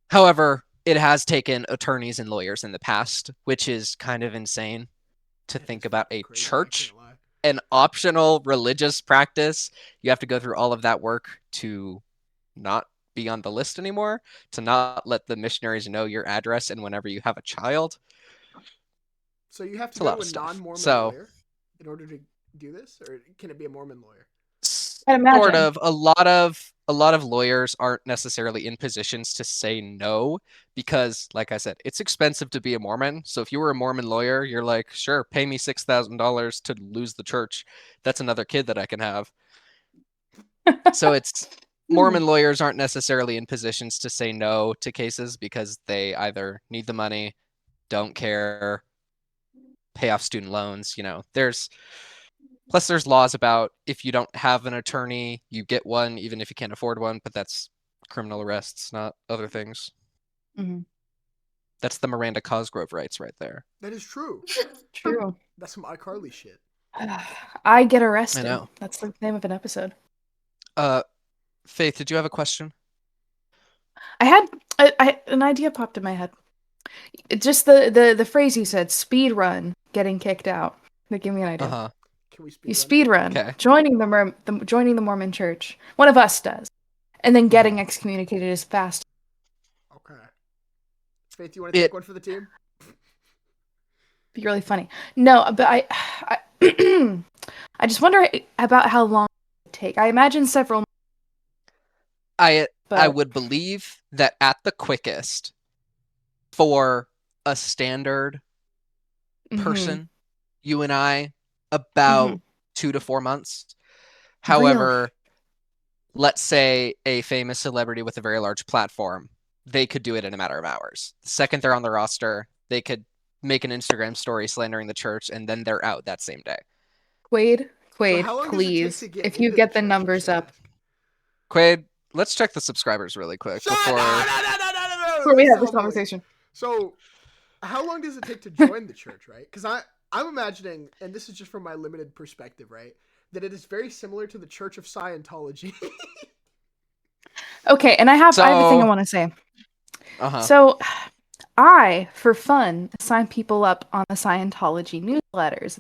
However, it has taken attorneys and lawyers in the past, which is kind of insane to think about a church, an optional religious practice. You have to go through all of that work to not be on the list anymore, to not let the missionaries know your address and whenever you have a child. So you have to go to a non-Mormon lawyer in order to do this, or can it be a Mormon lawyer? Sort of. A lot of lawyers aren't necessarily in positions to say no because, like I said, it's expensive to be a Mormon. So if you were a Mormon lawyer, you're like, sure, pay me $6,000 to lose the church. That's another kid that I can have. So it's Mormon lawyers aren't necessarily in positions to say no to cases because they either need the money, don't care, pay off student loans. There's laws about if you don't have an attorney, you get one even if you can't afford one, but that's criminal arrests, not other things. Mm-hmm. That's the Miranda Cosgrove rights right there. That is true. True. That's some iCarly shit. I get arrested. I know. That's the name of an episode. Faith, did you have a question? I had an idea popped in my head. Just the phrase you said, speed run, getting kicked out. That gave me an idea. Uh-huh. Can we You speed run, okay. joining the Mormon church. One of us does, and then getting excommunicated as fast. Okay. Faith, do you want to take one for the team? Be really funny. No, but I I just wonder about how long it would take. I imagine several. I would believe that at the quickest, for a standard person, you and I, about 2 to 4 months. However, let's say a famous celebrity with a very large platform, they could do it in a matter of hours. The second they're on the roster, they could make an Instagram story slandering the church, and then they're out that same day. Quaid, so please, if you get the numbers up. Quaid, let's check the subscribers really quick before we have this conversation. So, how long does it take to join the church, right? Because I'm imagining, and this is just from my limited perspective, right, that it is very similar to the Church of Scientology. Okay, and I have a thing I want to say. So, I, for fun, sign people up on the Scientology newsletters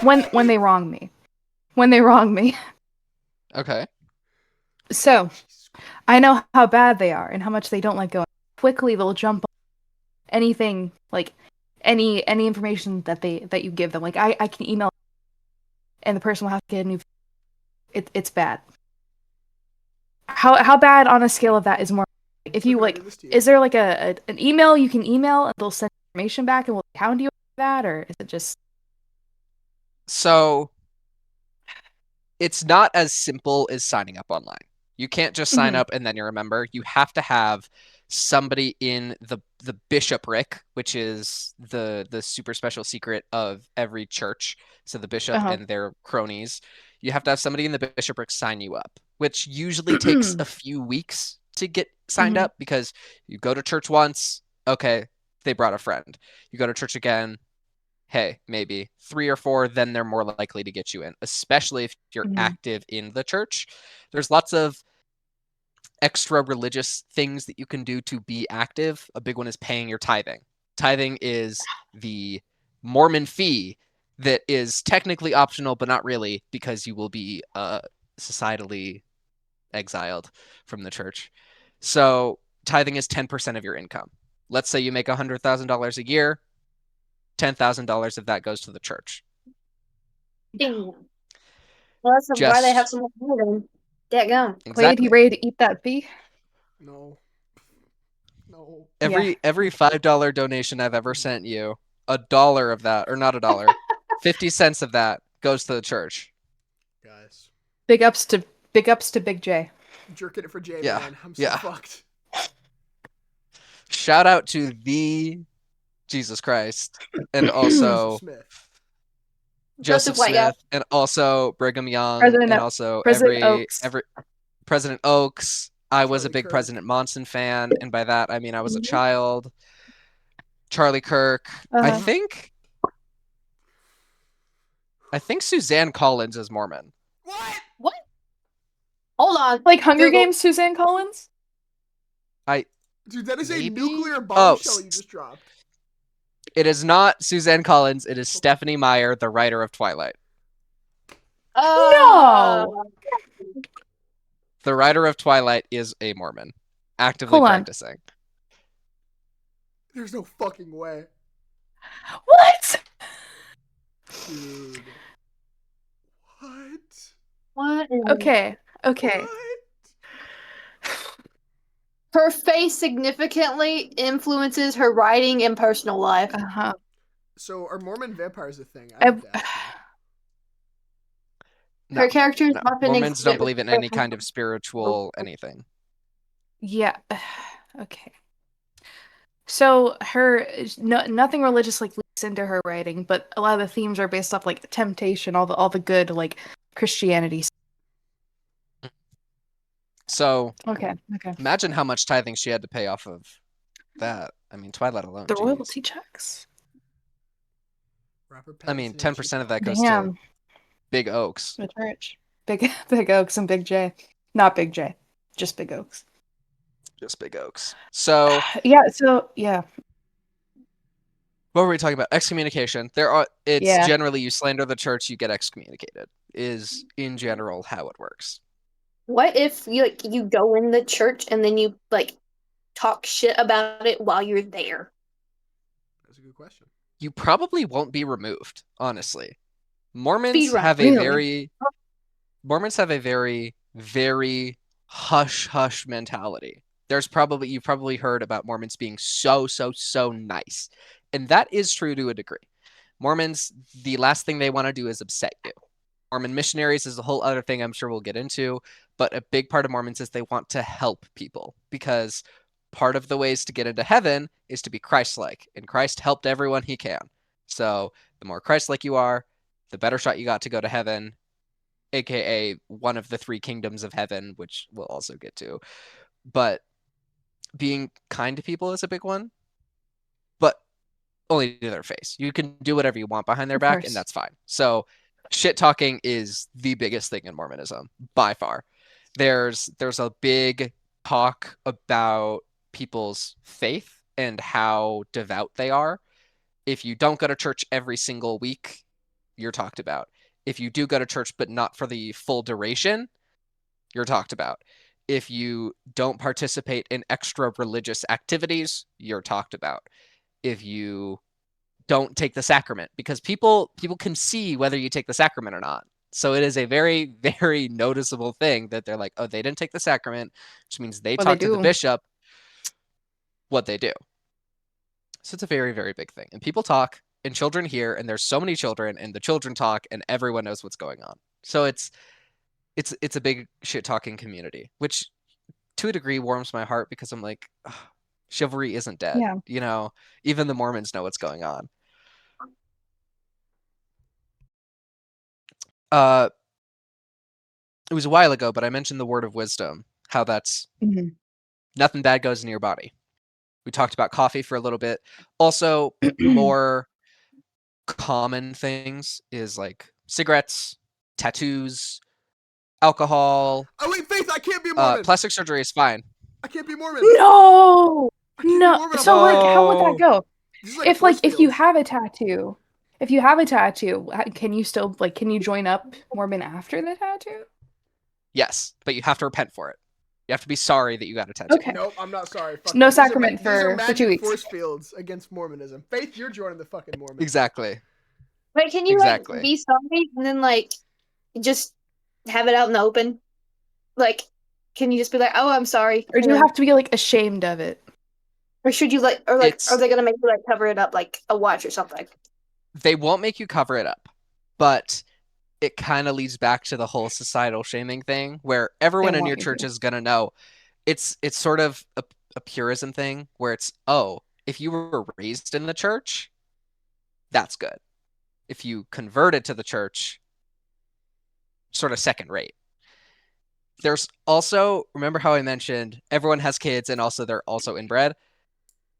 when they wrong me. Okay. So, I know how bad they are and how much they don't let go. Quickly, they'll jump on anything, like any information that you give them. Like I can email, and the person will have to get a new. It's bad. How bad on a scale of that is more? If you like, is there like an email you can email and they'll send information back and will hound you for that, or is it just? So, it's not as simple as signing up online. You can't just sign up and then you're a member. You have to have somebody in the bishopric, which is the super special secret of every church. So the bishop and their cronies. You have to have somebody in the bishopric sign you up, which usually takes a few weeks to get signed up because you go to church once, okay, they brought a friend. You go to church again, hey, maybe 3 or 4, then they're more likely to get you in, especially if you're active in the church. There's lots of extra religious things that you can do to be active. A big one is paying your tithing. Tithing is the Mormon fee that is technically optional, but not really, because you will be societally exiled from the church. So tithing is 10% of your income. Let's say you make $100,000 a year, $10,000 of that goes to the church. Damn. Well, that's why they have so much money then. Dadgum. Exactly. Are you ready to eat that fee? No. Every $5 donation I've ever sent you, $1 of that, or not $1, 50 cents of that goes to the church. Guys. Big ups to Big J. Jerking it for J, man. I'm so fucked. Shout out to the Jesus Christ and also Joseph Smith and also Brigham Young and also President Oaks. I was a big Kirk. President Monson fan, and by that I mean I was a child. Charlie Kirk. I think Suzanne Collins is Mormon. What? Hold on. Like Hunger Games Suzanne Collins? Dude, that is a nuclear bombshell you just dropped. It is not Suzanne Collins. It is Stephenie Meyer, the writer of Twilight. No! The writer of Twilight is a Mormon, actively practicing. There's no fucking way. What? Dude. What? Okay. What? Her face significantly influences her writing and personal life. So are Mormon vampires a thing? Her character is Mormons don't believe in any kind of spiritual anything. Yeah. Okay. So nothing religious like leaks into her writing, but a lot of the themes are based off like temptation, all the good like Christianity. So okay. Imagine how much tithing she had to pay off of that. I mean, Twilight alone. The royalty checks. I mean, 10% of that goes to Big Oaks. The church. Big Oaks and Big J. Not Big J. Just Big Oaks. Just Big Oaks. So yeah. What were we talking about? Excommunication. Generally you slander the church, you get excommunicated. Is in general how it works. What if you go in the church and then you talk shit about it while you're there? That's a good question. You probably won't be removed, honestly. Mormons have a very, very hush mentality. You've probably heard about Mormons being so nice. And that is true to a degree. Mormons, the last thing they want to do is upset you. Mormon missionaries is a whole other thing I'm sure we'll get into, but a big part of Mormons is they want to help people because part of the ways to get into heaven is to be Christ-like, and Christ helped everyone he can. So the more Christ-like you are, the better shot you got to go to heaven, aka one of the 3 kingdoms of heaven, which we'll also get to. But being kind to people is a big one, but only to their face. You can do whatever you want behind their back, and that's fine. So shit talking is the biggest thing in Mormonism by far. There's a big talk about people's faith and how devout they are. If you don't go to church every single week, you're talked about. If you do go to church but not for the full duration, you're talked about. If you don't participate in extra religious activities, you're talked about. If you don't take the sacrament, because people can see whether you take the sacrament or not. So it is a very, very noticeable thing that they're like, oh, they didn't take the sacrament, which means they talk to the bishop what they do. So it's a very, very big thing. And people talk, and children hear, and there's so many children, and the children talk, and everyone knows what's going on. So it's a big shit-talking community, which to a degree warms my heart because I'm like, oh, chivalry isn't dead. Yeah. You know, even the Mormons know what's going on. It was a while ago, but I mentioned the word of wisdom, how that's nothing bad goes in your body. We talked about coffee for a little bit. Also, more common things is like cigarettes, tattoos, alcohol. Oh wait, Faith, I can't be a Mormon. Plastic surgery is fine. I can't be Mormon. No. I can't No. Be Mormon. So like, how would that go? If you have a tattoo, can you still can you join up Mormon after the tattoo? Yes, but you have to repent for it. You have to be sorry that you got a tattoo. Okay. Nope, I'm not sorry. Fuck no these sacrament are for 2 weeks. Force fields against Mormonism. Faith, you're joining the fucking Mormon. Exactly. Wait, can you like be sorry and then like just have it out in the open? Like, can you just be like, "Oh, I'm sorry," or do you have to be like ashamed of it? Or should you like, or like, are they gonna make you like cover it up like a watch or something? They won't make you cover it up, but it kind of leads back to the whole societal shaming thing, where everyone in your church is gonna know. It's sort of a purism thing, where it's, oh, if you were raised in the church, that's good. If you converted to the church, sort of second rate. There's also, remember how I mentioned everyone has kids and also they're also inbred?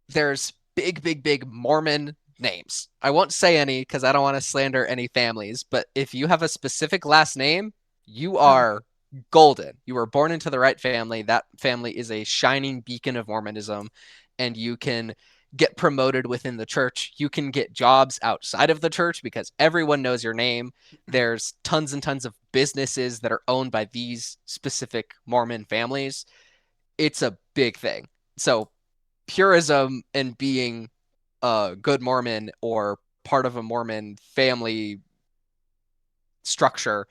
There's big Mormon names. I won't say any because I don't want to slander any families, but if you have a specific last name, you are golden. You were born into the right family. That family is a shining beacon of Mormonism, and you can get promoted within the church. You can get jobs outside of the church because everyone knows your name. There's tons and tons of businesses that are owned by these specific Mormon families. It's a big thing. So purism and being a good Mormon or part of a Mormon family structure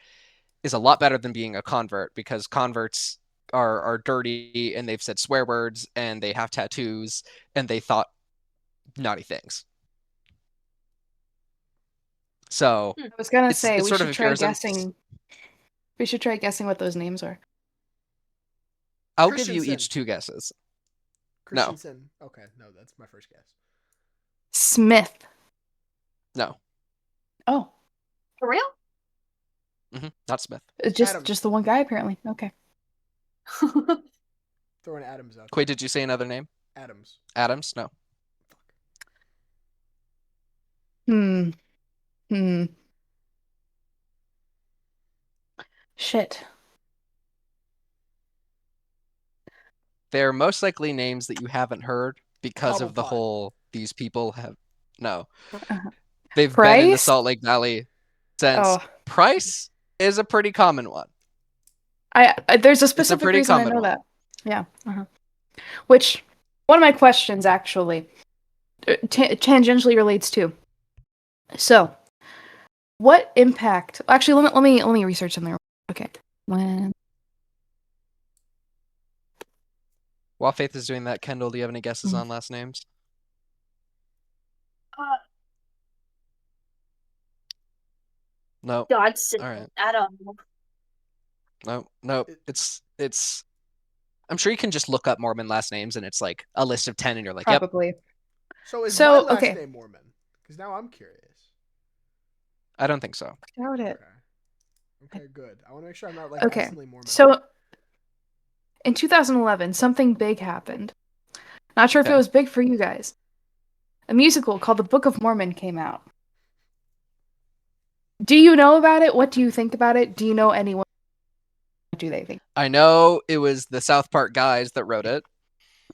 is a lot better than being a convert, because converts are dirty and they've said swear words and they have tattoos and they thought naughty things. So I was gonna say we should try guessing. We should try guessing what those names are. I'll give you each 2 guesses. Christensen. No. Okay, no, that's my first guess. Smith. No. Oh. For real? Mm-hmm. Not Smith. Just the one guy, apparently. Okay. Throwing Adams out. Quay, did you say another name? Adams. Adams? No. Shit. They're most likely names that you haven't heard because of the whole, these people have, no. They've been in the Salt Lake Valley since. Price is a pretty common one. There's a specific reason I know that. Yeah. Which, one of my questions actually tangentially relates to. So, what impact? Actually, let me research something. Okay. While Faith is doing that, Kendall, do you have any guesses on last names? No. Dodson. All right. I don't know. No. It's. I'm sure you can just look up Mormon last names, and it's like a list of 10, and you're like, probably. Yep. So is my last name Mormon? Because now I'm curious. I don't think so. Doubt it. Okay, good. I want to make sure I'm not like accidentally Mormon. So, in 2011, something big happened. Not sure if it was big for you guys. A musical called The Book of Mormon came out. Do you know about it? What do you think about it? Do you know anyone? What do they think? I know it was the South Park guys that wrote it.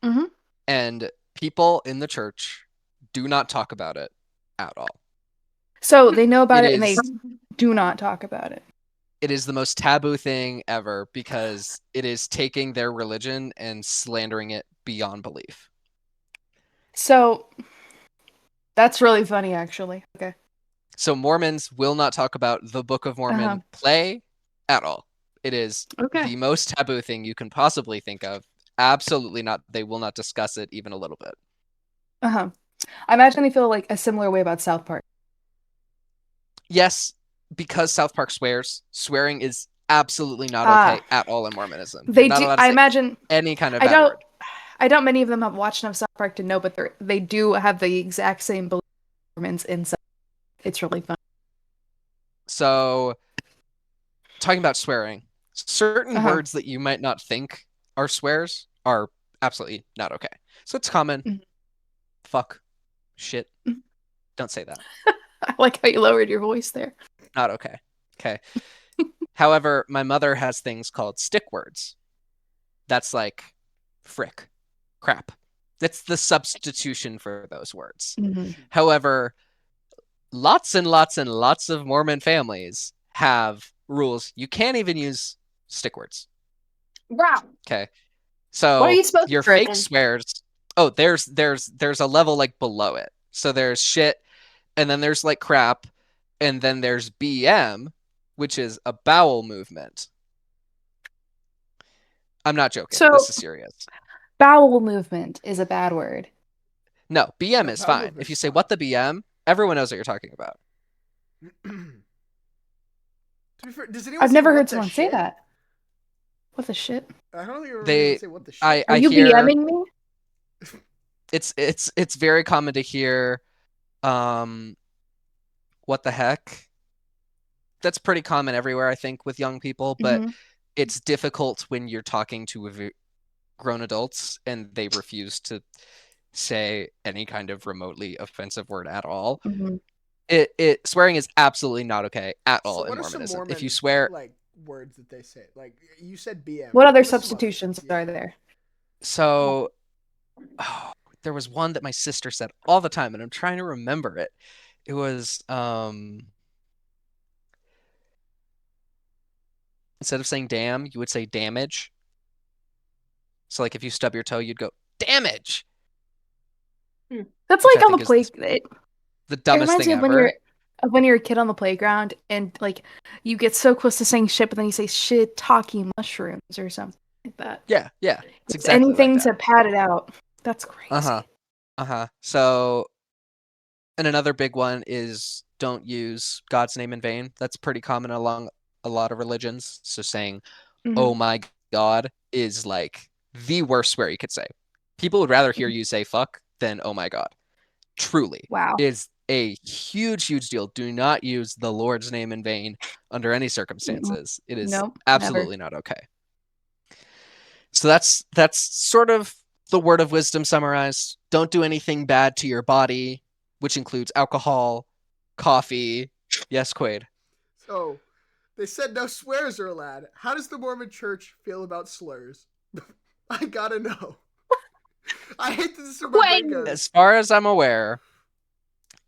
Mm-hmm. And people in the church do not talk about it at all. So they know about it and they do not talk about it. It is the most taboo thing ever because it is taking their religion and slandering it beyond belief. So that's really funny, actually. Okay. So Mormons will not talk about the Book of Mormon play at all. It is the most taboo thing you can possibly think of. Absolutely not. They will not discuss it even a little bit. I imagine they feel like a similar way about South Park. Yes, because South Park swears. Swearing is absolutely not okay at all in Mormonism. They do. I imagine any kind of bad word. I doubt many of them have watched enough South Park to know, but they do have the exact same beliefs Mormons in South Park. It's really fun. So, talking about swearing, certain words that you might not think are swears are absolutely not okay. So it's common. Fuck. Shit. Don't say that. I like how you lowered your voice there. Not okay. Okay. However, my mother has things called stick words. That's like frick, crap. That's the substitution for those words. Mm-hmm. However, lots and lots and lots of Mormon families have rules. You can't even use stick words. Wow. Okay. So what are you supposed your to fake swears. Oh, there's a level like below it. So there's shit, and then there's like crap, and then there's BM, which is a bowel movement. I'm not joking. So, this is serious. Bowel movement is a bad word. No, BM is fine. If you say what the BM, everyone knows what you're talking about. I've never heard someone say that. What the shit? I don't think everyone say what the shit. Are you BMing me? It's very common to hear what the heck? That's pretty common everywhere, I think, with young people, but it's difficult when you're talking to grown adults and they refuse to say any kind of remotely offensive word at all. Swearing is absolutely not okay at all in Mormonism. If you swear, like words that they say, like you said BM. What other substitutions are there? So there was one that my sister said all the time, and I'm trying to remember it. It was instead of saying damn, you would say damage. So like if you stub your toe, you'd go damage. That's like on the play. The dumbest thing ever. When you're a kid on the playground and like you get so close to saying shit, but then you say shiitake mushrooms or something like that. Yeah. It's exactly anything like to pad it out. That's crazy. So, and another big one is don't use God's name in vain. That's pretty common along a lot of religions. So saying, oh my God is like the worst swear you could say. People would rather hear you say fuck than oh my God. Truly. Wow. Is a huge, huge deal. Do not use the Lord's name in vain under any circumstances. It is absolutely not okay. So that's sort of the word of wisdom summarized. Don't do anything bad to your body, which includes alcohol, coffee. Yes, Quaid. So they said no swears are allowed. How does the Mormon Church feel about slurs? I gotta know. I hate this. As far as I'm aware,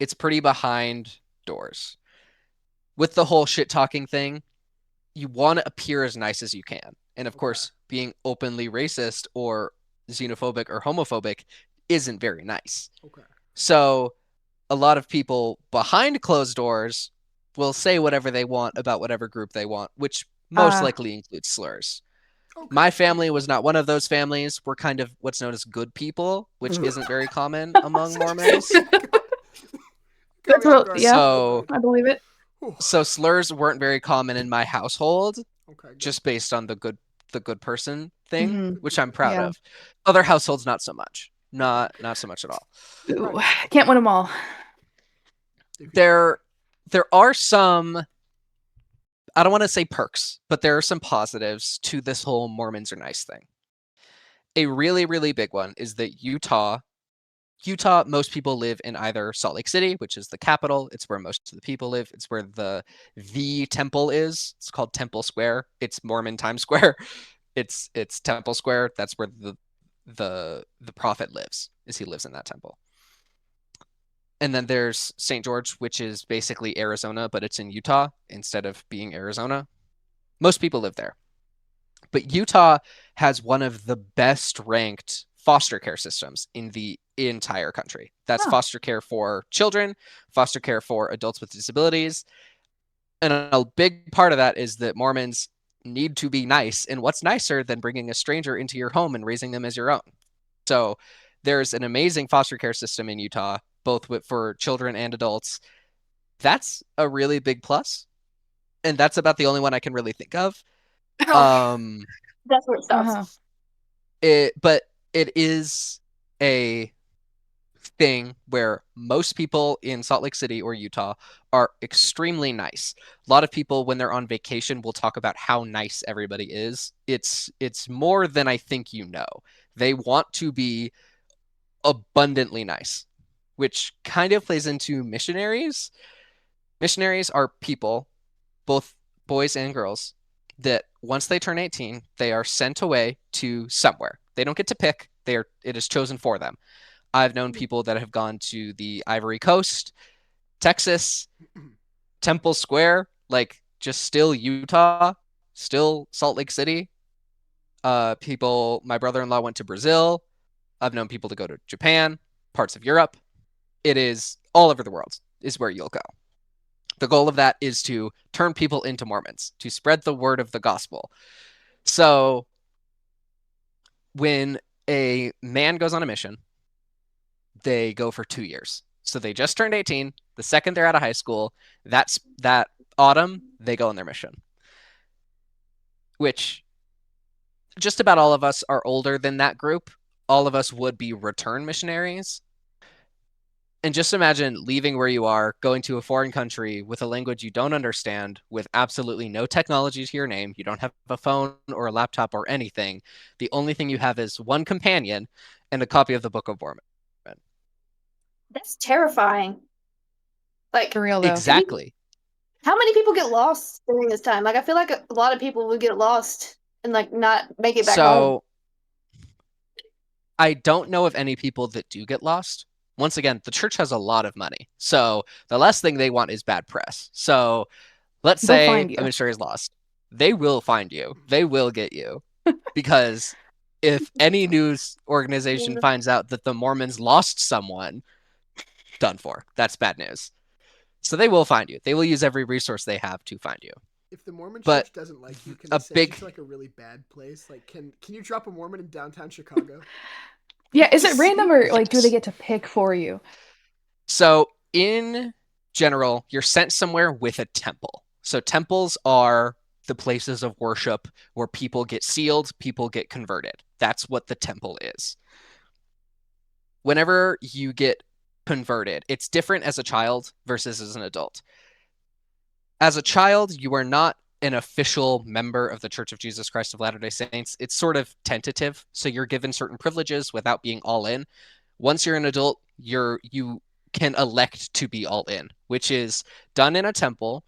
it's pretty behind doors. With the whole shit talking thing, you want to appear as nice as you can. And of course, being openly racist or xenophobic or homophobic isn't very nice. Okay. So a lot of people behind closed doors will say whatever they want about whatever group they want, which most likely includes slurs. Okay. My family was not one of those families. We're kind of what's known as good people, which isn't very common among Mormons. That's so, I believe it. So slurs weren't very common in my household, just based on the good person thing, which I'm proud of. Other households, not so much. Not so much at all. Ooh, can't win them all. There are some, I don't want to say perks, but there are some positives to this whole Mormons are nice thing. A really, really big one is that Utah, most people live in either Salt Lake City, which is the capital. It's where most of the people live. It's where the temple is. It's called Temple Square. It's Mormon Times Square. It's Temple Square. That's where the prophet lives. He lives in that temple. And then there's St. George, which is basically Arizona, but it's in Utah instead of being Arizona. Most people live there. But Utah has one of the best ranked foster care systems in the entire country. That's foster care for children, foster care for adults with disabilities. And a big part of that is that Mormons need to be nice. And what's nicer than bringing a stranger into your home and raising them as your own? So there's an amazing foster care system in Utah, both for children and adults. That's a really big plus. And that's about the only one I can really think of. That's where it stops. But it is a thing where most people in Salt Lake City or Utah are extremely nice. A lot of people, when they're on vacation, will talk about how nice everybody is. It's more than I think you know. They want to be abundantly nice, which kind of plays into missionaries. Missionaries are people, both boys and girls, that once they turn 18, they are sent away to somewhere. They don't get to pick. It is chosen for them. I've known people that have gone to the Ivory Coast, Texas, Temple Square, like just still Utah, still Salt Lake City. My brother-in-law went to Brazil. I've known people to go to Japan, parts of Europe. It is all over the world is where you'll go. The goal of that is to turn people into Mormons, to spread the word of the gospel. So when a man goes on a mission, they go for 2 years. So they just turned 18. The second they're out of high school, that autumn, they go on their mission. Which just about all of us are older than that group. All of us would be return missionaries. And just imagine leaving where you are, going to a foreign country with a language you don't understand, with absolutely no technology to your name. You don't have a phone or a laptop or anything. The only thing you have is one companion and a copy of the Book of Mormon. That's terrifying. Like, for real though. Exactly. How many people get lost during this time? Like, I feel like a lot of people would get lost and like not make it back home. I don't know of any people that do get lost. Once again, the church has a lot of money. So the last thing they want is bad press. So let's say a missionary is lost. They will find you. They will get you. Because if any news organization finds out that the Mormons lost someone, done for. That's bad news. So they will find you. They will use every resource they have to find you. If the Mormon church doesn't like you, can they send you to like a really bad place? Like, can you drop a Mormon in downtown Chicago? Yeah, is it random or like do they get to pick for you? So in general, you're sent somewhere with a temple. So temples are the places of worship where people get sealed, people get converted. That's what the temple is. Whenever you get converted, it's different as a child versus as an adult. As a child, you are not an official member of the Church of Jesus Christ of Latter-day Saints. It's sort of tentative, so you're given certain privileges without being all in. Once you're an adult, you can elect to be all in, which is done in a temple.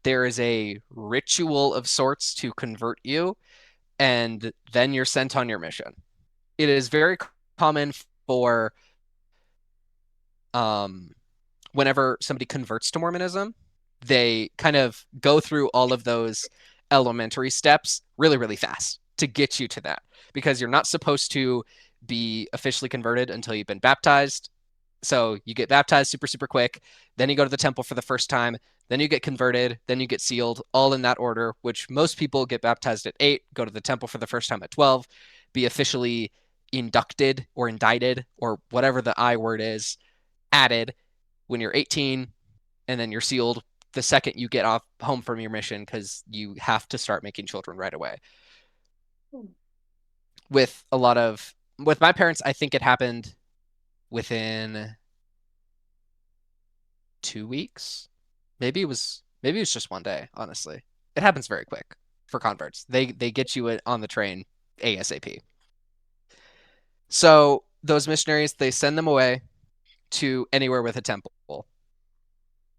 There is a ritual of sorts to convert you, and then you're sent on your mission. It is very common for whenever somebody converts to Mormonism, they kind of go through all of those elementary steps really, really fast to get you to that, because you're not supposed to be officially converted until you've been baptized. So you get baptized super, super quick. Then you go to the temple for the first time. Then you get converted. Then you get sealed, all in that order, which most people get baptized at 8, go to the temple for the first time at 12, be officially inducted or indicted or whatever the I word is, added when you're 18, and then you're sealed the second you get off home from your mission, because you have to start making children right away. With my parents, I think it happened within 2 weeks. Maybe it was just one day, honestly. It happens very quick for converts. They get you on the train ASAP. So those missionaries, they send them away to anywhere with a temple.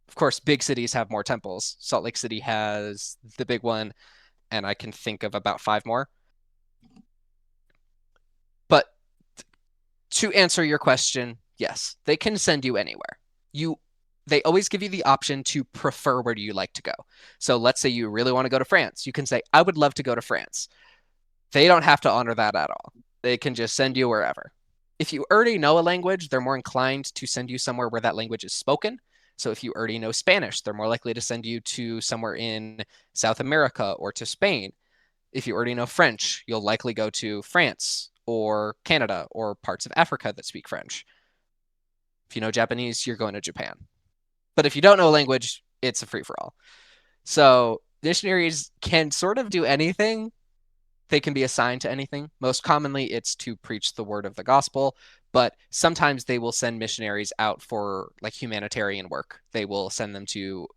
Of course, big cities have more temples. Salt Lake City has the big one, and I can think of about 5 more. But to answer your question, yes, they can send you anywhere. They always give you the option to prefer where do you like to go. So let's say you really want to go to France. You can say, I would love to go to France. They don't have to honor that at all. They can just send you wherever. If you already know a language, they're more inclined to send you somewhere where that language is spoken. So if you already know Spanish, they're more likely to send you to somewhere in South America or to Spain. If you already know French, you'll likely go to France or Canada or parts of Africa that speak French. If you know Japanese, you're going to Japan. But if you don't know a language, it's a free-for-all. So missionaries can sort of do anything. They can be assigned to anything. Most commonly, it's to preach the word of the gospel, but sometimes they will send missionaries out for like humanitarian work. They will send them to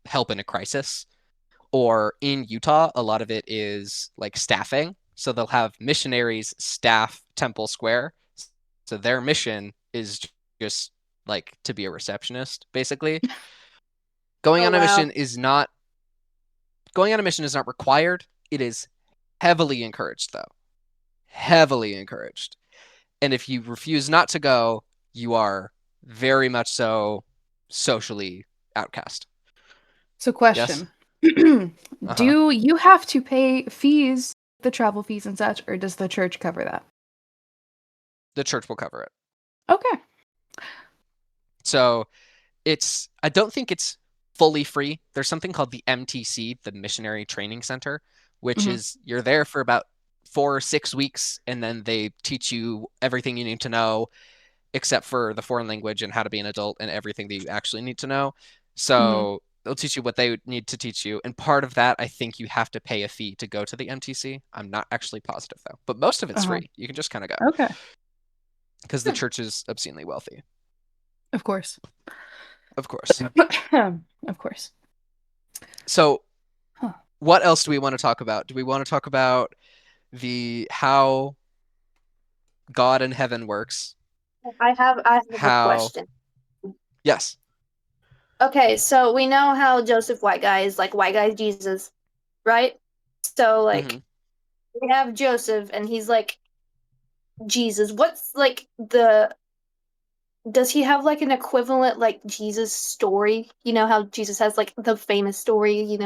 help in a crisis. Or in Utah, a lot of it is like staffing. So they'll have missionaries staff Temple Square. So their mission is just like to be a receptionist, basically. Going on a mission is not required. It is heavily encouraged, though. Heavily encouraged. And if you refuse not to go, you are very much so socially outcast. So question. Yes? Do you have to pay fees, the travel fees and such, or does the church cover that? The church will cover it. Okay. So I don't think it's fully free. There's something called the MTC, the Missionary Training Center, which is you're there for about 4 or 6 weeks, and then they teach you everything you need to know, except for the foreign language and how to be an adult and everything that you actually need to know. So they'll teach you what they need to teach you. And part of that, I think you have to pay a fee to go to the MTC. I'm not actually positive, though. But most of it's free. You can just kind of go. Okay. Because the church is obscenely wealthy. Of course. Of course. Of course. So what else do we want to talk about? Do we want to talk about how God in heaven works? I have a question. Yes. Okay, so we know how Joseph White Guy is like White Guy Jesus, right? So like we have Joseph and he's like Jesus. What's like does he have like an equivalent like Jesus story? You know how Jesus has like the famous story,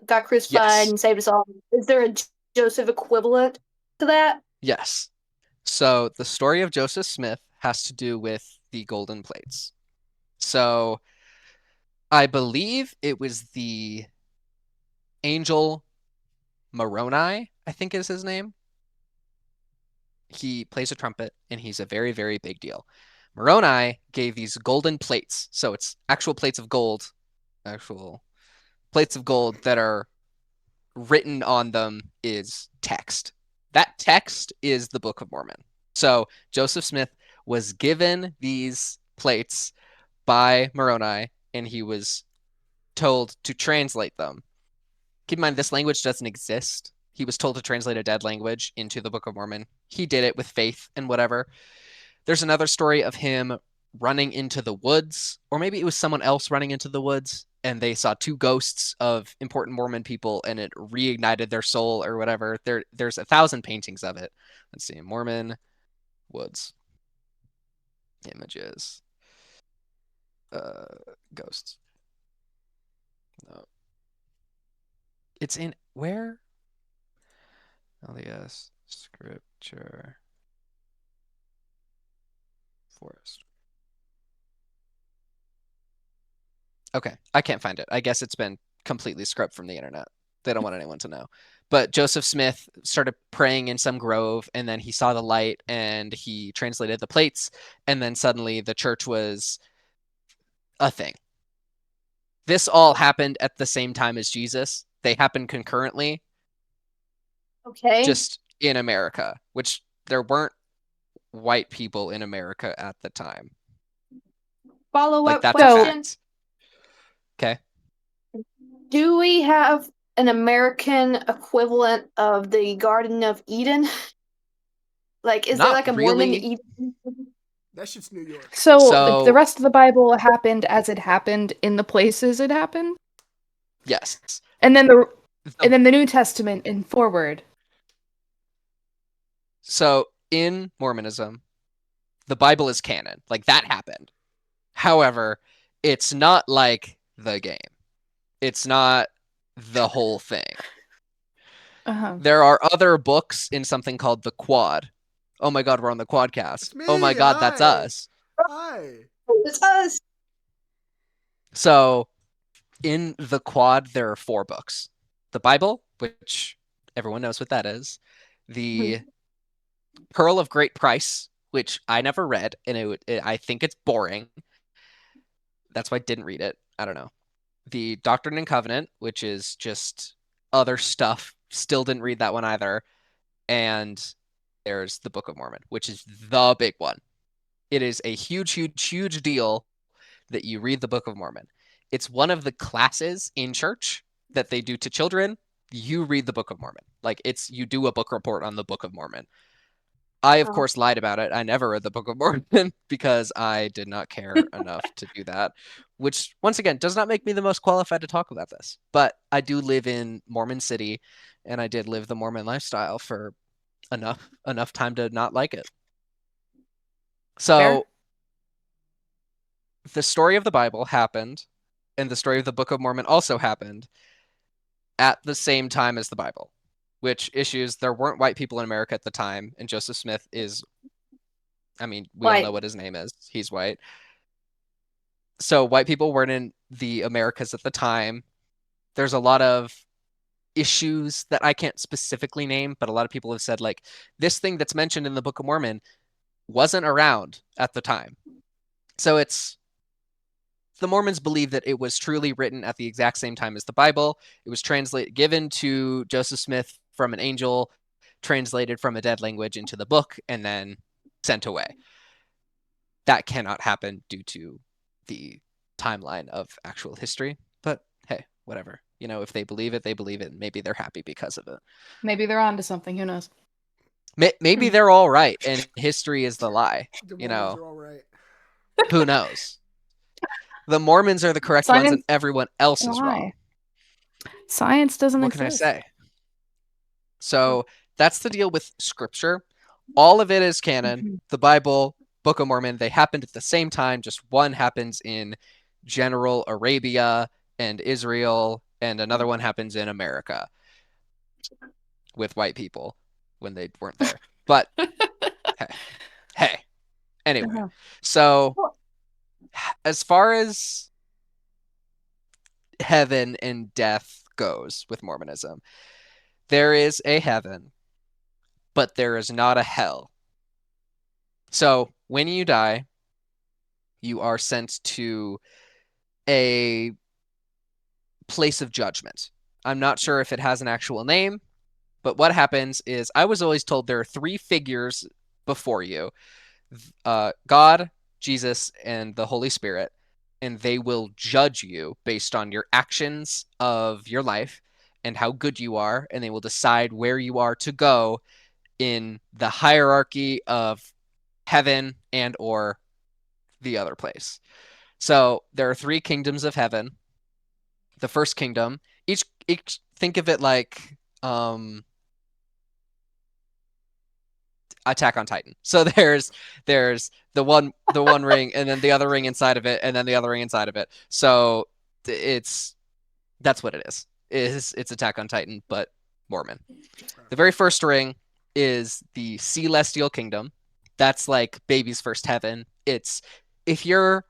got crucified and saved us all. Is there a Joseph equivalent to that? Yes. So the story of Joseph Smith has to do with the golden plates. So I believe it was the angel Moroni, I think is his name. He plays a trumpet, and he's a very, very big deal. Moroni gave these golden plates. So it's actual plates of gold that are written on them is text. That text is the Book of Mormon. So Joseph Smith was given these plates by Moroni, and he was told to translate them. Keep in mind, this language doesn't exist. He was told to translate a dead language into the Book of Mormon. He did it with faith and whatever. There's another story of him running into the woods, or maybe it was someone else running into the woods, and they saw 2 ghosts of important Mormon people, and it reignited their soul or whatever. There's 1,000 paintings of it. Let's see, Mormon woods images, ghosts. No, it's in where? LDS scripture forest. Okay, I can't find it. I guess it's been completely scrubbed from the internet. They don't want anyone to know. But Joseph Smith started praying in some grove, and then he saw the light, and he translated the plates, and then suddenly the church was a thing. This all happened at the same time as Jesus. They happened concurrently. Okay. Just in America, which there weren't white people in America at the time. Follow-up question. Okay. Do we have an American equivalent of the Garden of Eden? Like, is there like a Mormon Eden? That shit's New York. So the rest of the Bible happened as it happened in the places it happened? Yes. And then the New Testament and forward. So in Mormonism, the Bible is canon. Like, that happened. However, it's not like the game. It's not the whole thing. There are other books in something called the Quad. Oh my God, we're on the Quadcast. Oh my God, that's us. Hi. It's us. So in the Quad, there are 4 books. The Bible, which everyone knows what that is. The Pearl of Great Price, which I never read, and I think it's boring. That's why I didn't read it. I don't know. The Doctrine and Covenant, which is just other stuff. Still didn't read that one either. And there's the Book of Mormon, which is the big one. It is a huge, huge, huge deal that you read the Book of Mormon. It's one of the classes in church that they do to children. You read the Book of Mormon. Like, you do a book report on the Book of Mormon. I, of course, lied about it. I never read the Book of Mormon because I did not care enough to do that, which, once again, does not make me the most qualified to talk about this. But I do live in Mormon City, and I did live the Mormon lifestyle for enough time to not like it. So, Fair. The story of the Bible happened, and the story of the Book of Mormon also happened at the same time as the Bible, which issues there weren't white people in America at the time, and Joseph Smith is, I mean, we all know what his name is. He's white. So white people weren't in the Americas at the time. There's a lot of issues that I can't specifically name, but a lot of people have said, like, this thing that's mentioned in the Book of Mormon wasn't around at the time. So the Mormons believe that it was truly written at the exact same time as the Bible. It was given to Joseph Smith from an angel, translated from a dead language into the book, and then sent away. That cannot happen due to the timeline of actual history. But hey, whatever. You know, if they believe it, they believe it. And maybe they're happy because of it. Maybe they're onto something. Who knows? Maybe they're all right, and history is the lie. The Mormons are all right. Who knows? The Mormons are the correct ones, and everyone else is wrong. Science doesn't exist. What can I say? So that's the deal with Scripture. All of it is canon. Mm-hmm. The Bible, Book of Mormon, they happened at the same time. Just one happens in general Arabia and Israel, and another one happens in America with white people when they weren't there. But hey. Anyway, so as far as heaven and death goes with Mormonism, there is a heaven, but there is not a hell. So when you die, you are sent to a place of judgment. I'm not sure if it has an actual name, but what happens is I was always told there are three figures before you, God, Jesus, and the Holy Spirit, and they will judge you based on your actions of your life and how good you are, and they will decide where you are to go in the hierarchy of heaven and or the other place. So there are three kingdoms of heaven. The first kingdom, each think of it like Attack on Titan. So there's the one ring, and then the other ring inside of it, and then the other ring inside of it. So that's what it is. It's Attack on Titan, but Mormon. The very first ring is the Celestial Kingdom. That's like baby's first heaven. It's if you're a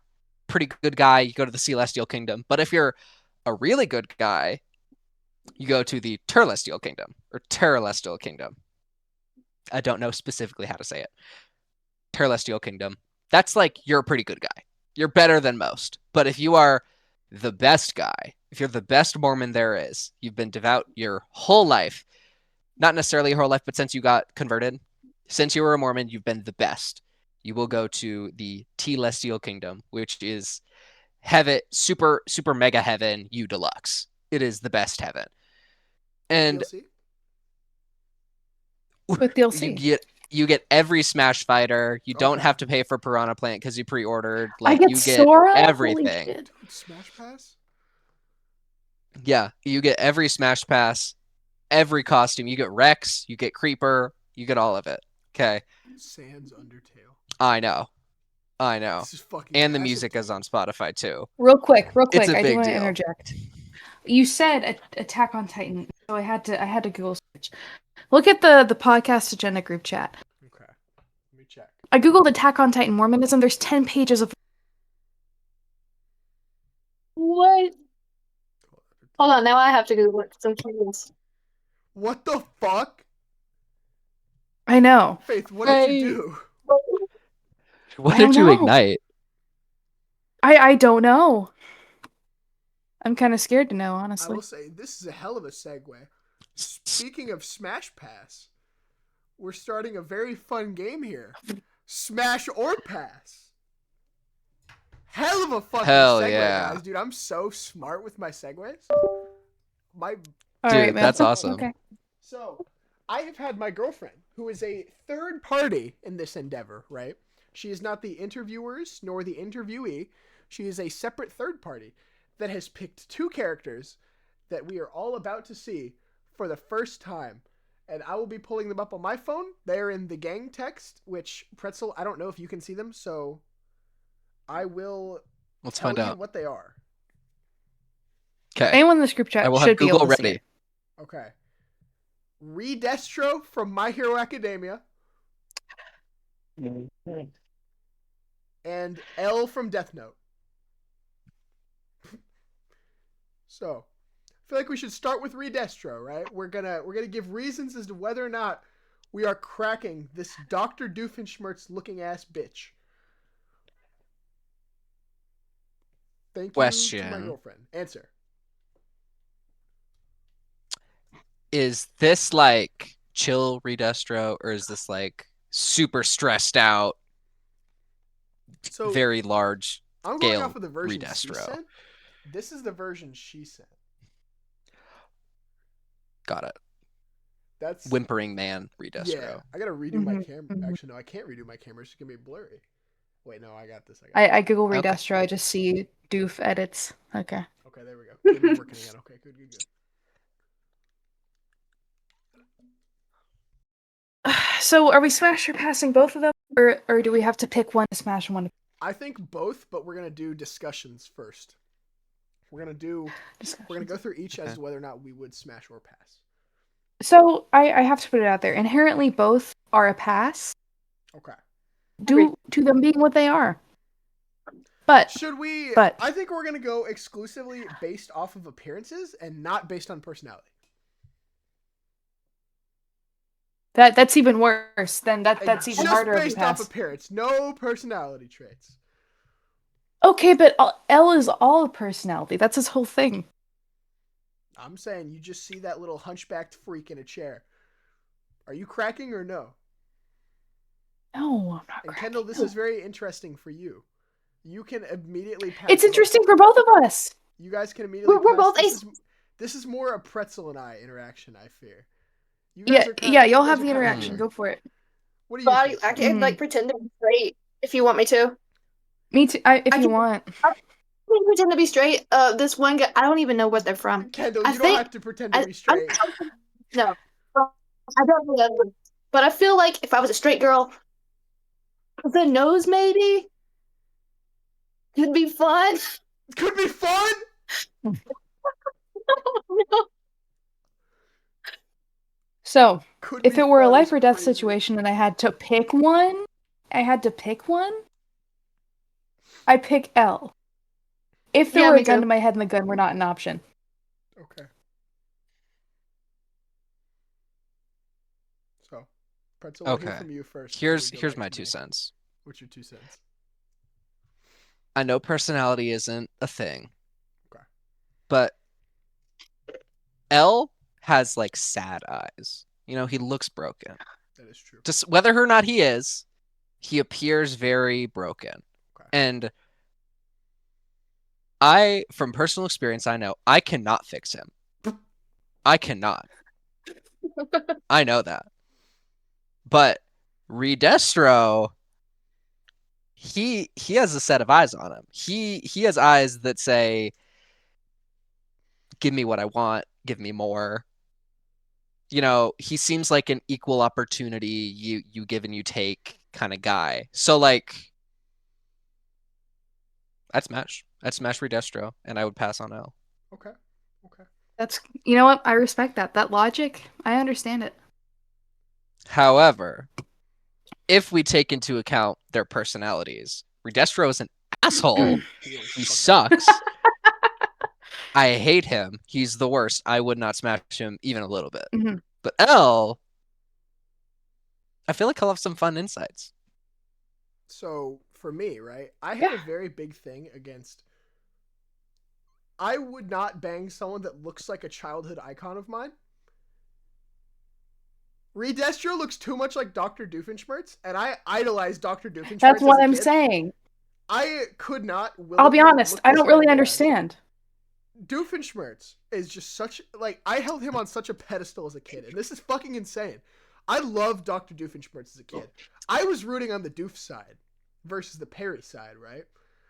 pretty good guy, you go to the Celestial Kingdom. But if you're a really good guy, you go to the Terlestial Kingdom or Terrelestial Kingdom. I don't know specifically how to say it. Terlestial Kingdom. That's like you're a pretty good guy. You're better than most. But if you are the best guy, if you're the best Mormon there is, you've been devout your whole life, not necessarily your whole life, but since you got converted, since you were a Mormon, you've been the best. You will go to the Telestial Kingdom, which is heaven, super, super mega heaven, U deluxe. It is the best heaven. And DLC? With DLC. You get every Smash Fighter. You don't have to pay for Piranha Plant because you pre-ordered. Like I get you Sora? Get everything. Dude, Smash Pass? Yeah, you get every Smash Pass, every costume. You get Rex, you get Creeper, you get all of it. Okay. Sans Undertale. I know. This is fucking and the music is on Spotify too. Real quick. It's a I big do want to deal. interject. You said Attack on Titan, so I had to Google search. Look at the podcast agenda group chat. Okay. Let me check. I googled Attack on Titan Mormonism. There's 10 pages of. What? Hold on, now I have to Google it. I'm curious. What the fuck? I know. Faith, what did you do? What did you ignite? I don't know. I'm kind of scared to know, honestly. I will say, this is a hell of a segue. Speaking of Smash Pass, we're starting a very fun game here. Smash or Pass. Hell of a fucking segue, guys. Dude, I'm so smart with my segues. Dude, that's awesome. Okay. So, I have had my girlfriend, who is a third party in this endeavor, right? She is not the interviewers nor the interviewee. She is a separate third party that has picked 2 characters that we are all about to see for the first time. And I will be pulling them up on my phone. They're in the gang text, which, Pretzel, I don't know if you can see them, so I will tell you what they are. Okay. Anyone in this group chat should be able to see it. Okay. Redestro from My Hero Academia. And L from Death Note. So, I feel like we should start with Redestro, right? We're gonna give reasons as to whether or not we are cracking this Dr. Doofenshmirtz looking ass bitch. Thank you to my girlfriend. Answer. Is this like chill Redestro, or is this like super stressed out, very large I'm scale going off of the version Redestro? she sent. This is the version she sent. Got it. That's whimpering man Redestro. Yeah, I gotta redo my camera. Actually, no, I can't redo my camera. It's gonna be blurry. Wait, no, I got this. I Google Redestro. Okay. I just see doof edits. Okay. Okay, there we go. Camera's working again. Okay, good. So, are we smash or passing both of them, or do we have to pick one to smash and one to... I think both, but we're gonna do discussions first. We're gonna go through each as to whether or not we would smash or pass. So, I have to put it out there. Inherently, both are a pass. Okay. Due to them being what they are. But should we? I think we're gonna go exclusively based off of appearances and not based on personality. That's even worse. Then that's even harder. Just based off appearance, no personality traits. Okay, but L is all personality. That's his whole thing. I'm saying you just see that little hunchbacked freak in a chair. Are you cracking or no? No, I'm not cracking. And Kendall, this is very interesting for you. You can immediately pass. It's interesting for both of us. You guys can immediately We're both This is more a Pretzel and I interaction, I fear. You guys y'all have the interaction. Go for it. What do you think? I can pretend to be straight if you want me to. Me too. If you want. I can pretend to be straight. This one guy, I don't even know where they're from. Kendall, you don't have to pretend to be straight. No, I don't know. But I feel like if I was a straight girl, the nose maybe could be fun. Could be fun. No. So, if it were a life or death situation and I had to pick one, I'd pick L. If there were a gun to my head and the gun were not an option. Okay. So, Pretzel, we'll hear from you first. Here's my 2 cents. What's your 2 cents? I know personality isn't a thing. Okay. But L has like sad eyes. You know, he looks broken. That is true. Just whether or not he is, he appears very broken. Okay. And from personal experience, I know I cannot fix him. I cannot. I know that. But Redestro, he has a set of eyes on him. He has eyes that say, give me what I want, give me more. You know, he seems like an equal opportunity, you give and you take kind of guy. So like, I'd smash Redestro, and I would pass on L. Okay. That's, you know what? I respect that. That logic, I understand it. However, if we take into account their personalities, Redestro is an asshole. He sucks. I hate him. He's the worst. I would not smash him even a little bit. Mm-hmm. But L, I feel like he'll have some fun insights. So, for me, right, I have a very big thing against... I would not bang someone that looks like a childhood icon of mine. Redestro looks too much like Dr. Doofenshmirtz, and I idolize Dr. Doofenshmirtz. That's what I'm saying. I could not... I'll be honest, I don't really understand. Doofenshmirtz is just such like I held him on such a pedestal as a kid, and this is fucking insane. I loved Dr. Doofenshmirtz as a kid. I was rooting on the Doof side versus the Perry side, right?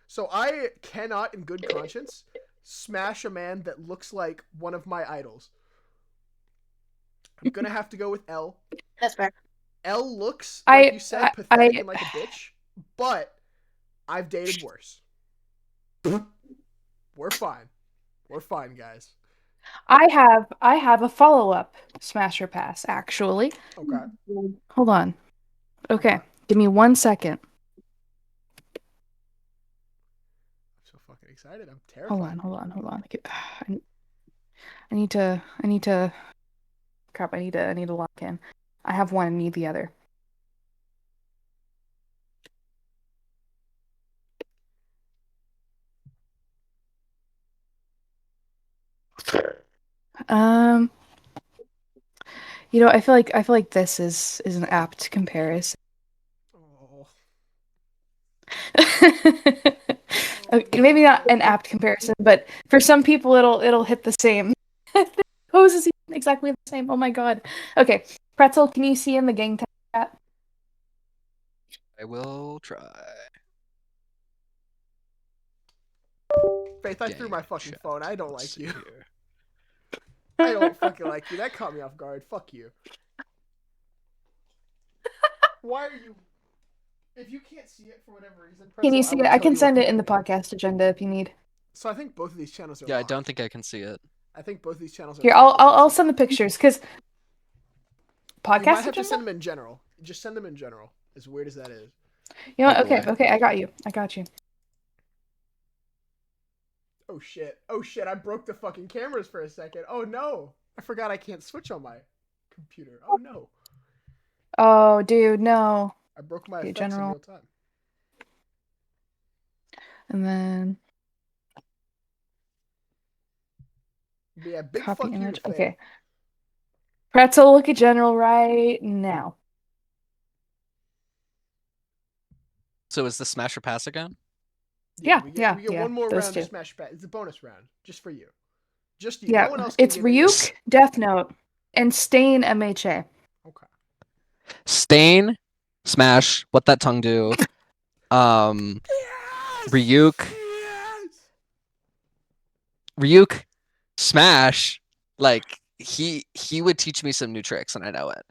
So I cannot, in good conscience, smash a man that looks like one of my idols. I'm gonna have to go with L. That's fair. L looks, like you said, pathetic and like a bitch, but I've dated worse. We're fine. We're fine, guys. I have a follow-up smash or pass, actually. Okay. Hold on. Okay. Give me 1 second. I'm so fucking excited. I'm terrified. Hold on. I need to crap, I need to lock in. I have one and need the other. I feel like this is an apt comparison. Oh. Okay, maybe not an apt comparison, but for some people it'll hit the same. The pose is exactly the same. Oh my god. Okay, Pretzel, can you see in the gang chat? I will try. Faith, I threw my fucking phone. I don't like you. I don't fucking like you. That caught me off guard. Fuck you. Why are you... If you can't see it for whatever reason... Pretzel, can you see it? I can send it in the podcast agenda if you need. So I think both of these channels are I don't think I can see it. I think both of these channels are... Here, I'll send the pictures, because... Podcast you might have to send them in general. Just send them in general. As weird as that is. You know what? Okay, I got you. Oh shit, I broke the fucking cameras for a second. Oh no. I forgot I can't switch on my computer. Oh no. Oh, dude, no. I broke my effects in real time. And then... Yeah, big copy fuck image. You, okay. Pretzel, look at general right now. So is the smash or pass again? Yeah, we get one more round two. to smash pass. It's a bonus round, just for you. Just you. Yeah, no one else it's Ryuk, Death Note, and Stain MHA. Okay. Stain, smash, what that tongue do? Yes! Ryuk. Yes! Ryuk, smash. Like he would teach me some new tricks, and I know it.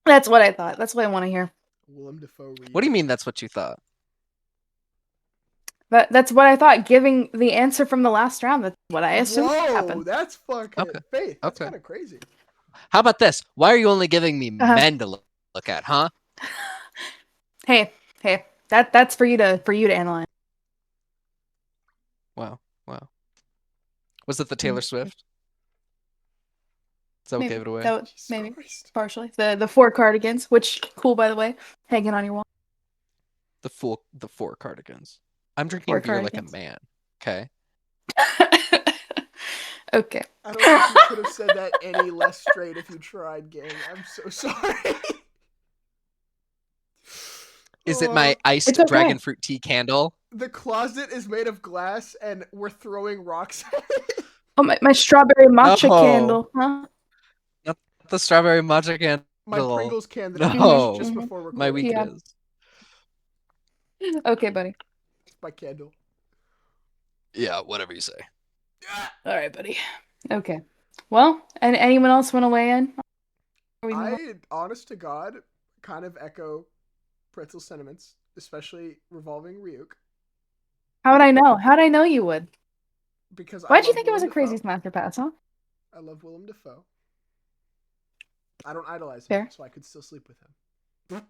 That's what I thought. That's what I want to hear. Willem Dafoe. What do you mean? That's what you thought? That's what I thought. Giving the answer from the last round. That's what I assumed happened. That's fucking Faith. That's kind of crazy. How about this? Why are you only giving me men to look at, huh? Hey, that's for you to analyze. Wow. Was it the Taylor Swift? So maybe. Gave it away. Maybe partially. The 4 cardigans, which cool by the way, hanging on your wall. The 4 cardigans. I'm drinking beer like a man. Okay. Okay. I don't think you could have said that any less straight if you tried, gang. I'm so sorry. Is it my iced dragon fruit tea candle? The closet is made of glass, and we're throwing rocks at it. Oh, my strawberry matcha candle, huh? Not the strawberry matcha candle. My Pringles can that I no. just before recording. My weakness. Okay, buddy. It's my candle. Yeah, whatever you say. All right, buddy. Okay. Well, and anyone else want to weigh in? I, honest to God, kind of echo Pretzel's sentiments, especially revolving Ryuk. How'd I know? How'd I know you would? Because why'd you think it was a crazy smash or pass, huh? I love Willem Dafoe. I don't idolize Fair. him, so I could still sleep with him.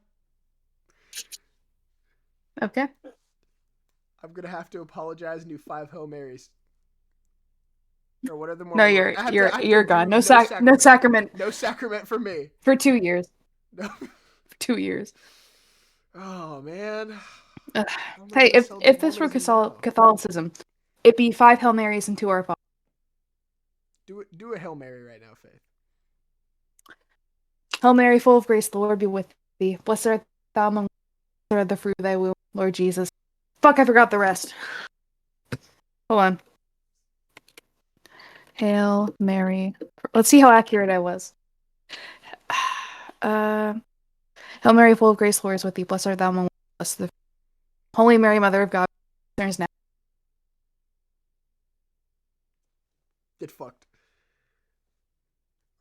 Okay. I'm gonna have to apologize and do 5 Hail Marys. Or what are the more? No, you're gone. No sacrament. No sacrament for me. For 2 years. No. 2 years. Oh man. Hey, if this were Catholicism, it'd be 5 Hail Marys and 2 Our Father. Do a Hail Mary right now, Faith. Hail Mary, full of grace, the Lord be with thee. Blessed art thou among women, blessed art the fruit of thy womb, Lord Jesus. Fuck, I forgot the rest. Hold on. Hail Mary. Let's see how accurate I was. Hail Mary, full of grace, the Lord is with thee. Blessed art thou among women, blessed the Holy Mary, Mother of God, sinners now. Get fucked.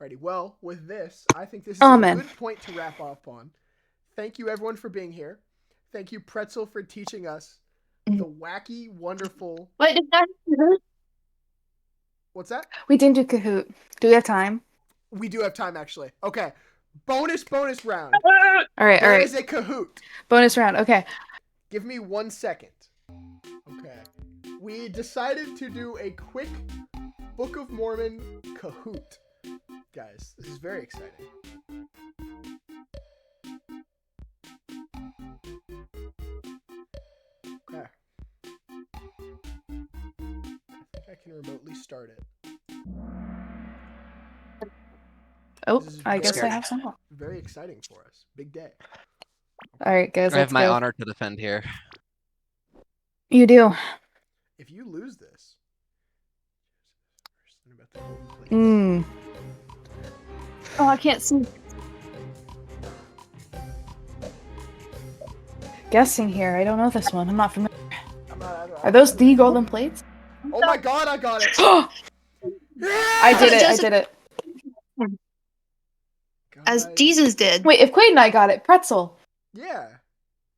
Alrighty, well, with this, I think this is Amen. a good point to wrap up on. Thank you, everyone, for being here. Thank you, Pretzel, for teaching us the wacky, wonderful... Wait, is that... What's that? We didn't do Kahoot. Do we have time? We do have time, actually. Okay. Bonus round. All right. There is a Kahoot. Bonus round. Okay. Give me 1 second. Okay. We decided to do a quick Book of Mormon Kahoot. Guys, this is very exciting. Okay. I think I can remotely start it. Oh, I guess I have some. Very exciting for us. Big day. All right, guys. I have my honor to defend here. You do. If you lose this, Oh, I can't see. Guessing here. I don't know this one. I'm not familiar. Are those the golden plates? Oh my god, I got it! I did it. As Jesus did. Wait, if Quaid and I got it, Pretzel. Yeah.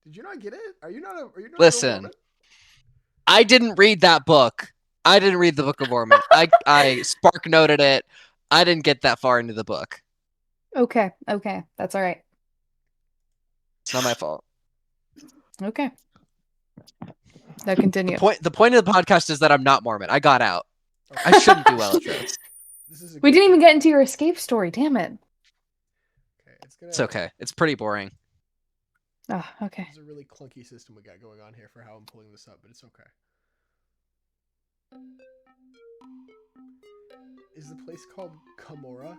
Did you not get it? Are you not Listen, I didn't read that book. I didn't read the Book of Mormon. I spark noted it. I didn't get that far into the book. Okay. That's all right. It's not my fault. Okay. Now continue. The point of the podcast is that I'm not Mormon. I got out. Okay. I shouldn't do well at this. We didn't even get into your escape story. Damn it. It's okay. It's pretty boring. Oh, okay. It's a really clunky system we got going on here for how I'm pulling this up, but it's okay. Is the place called Camorra?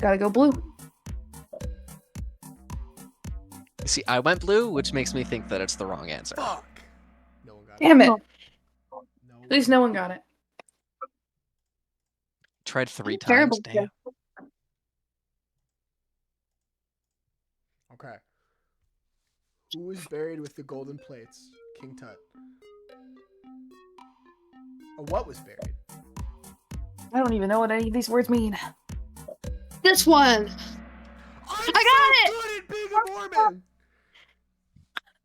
Gotta go blue. You see, I went blue, which makes me think that it's the wrong answer. Fuck! No one got Damn it. No. At least no one got it. Tried 3 times. Terrible. Damn. Okay. Who was buried with the golden plates? King Tut. Or what was buried? I don't even know what any of these words mean. This one. I got it! Good at being a Mormon!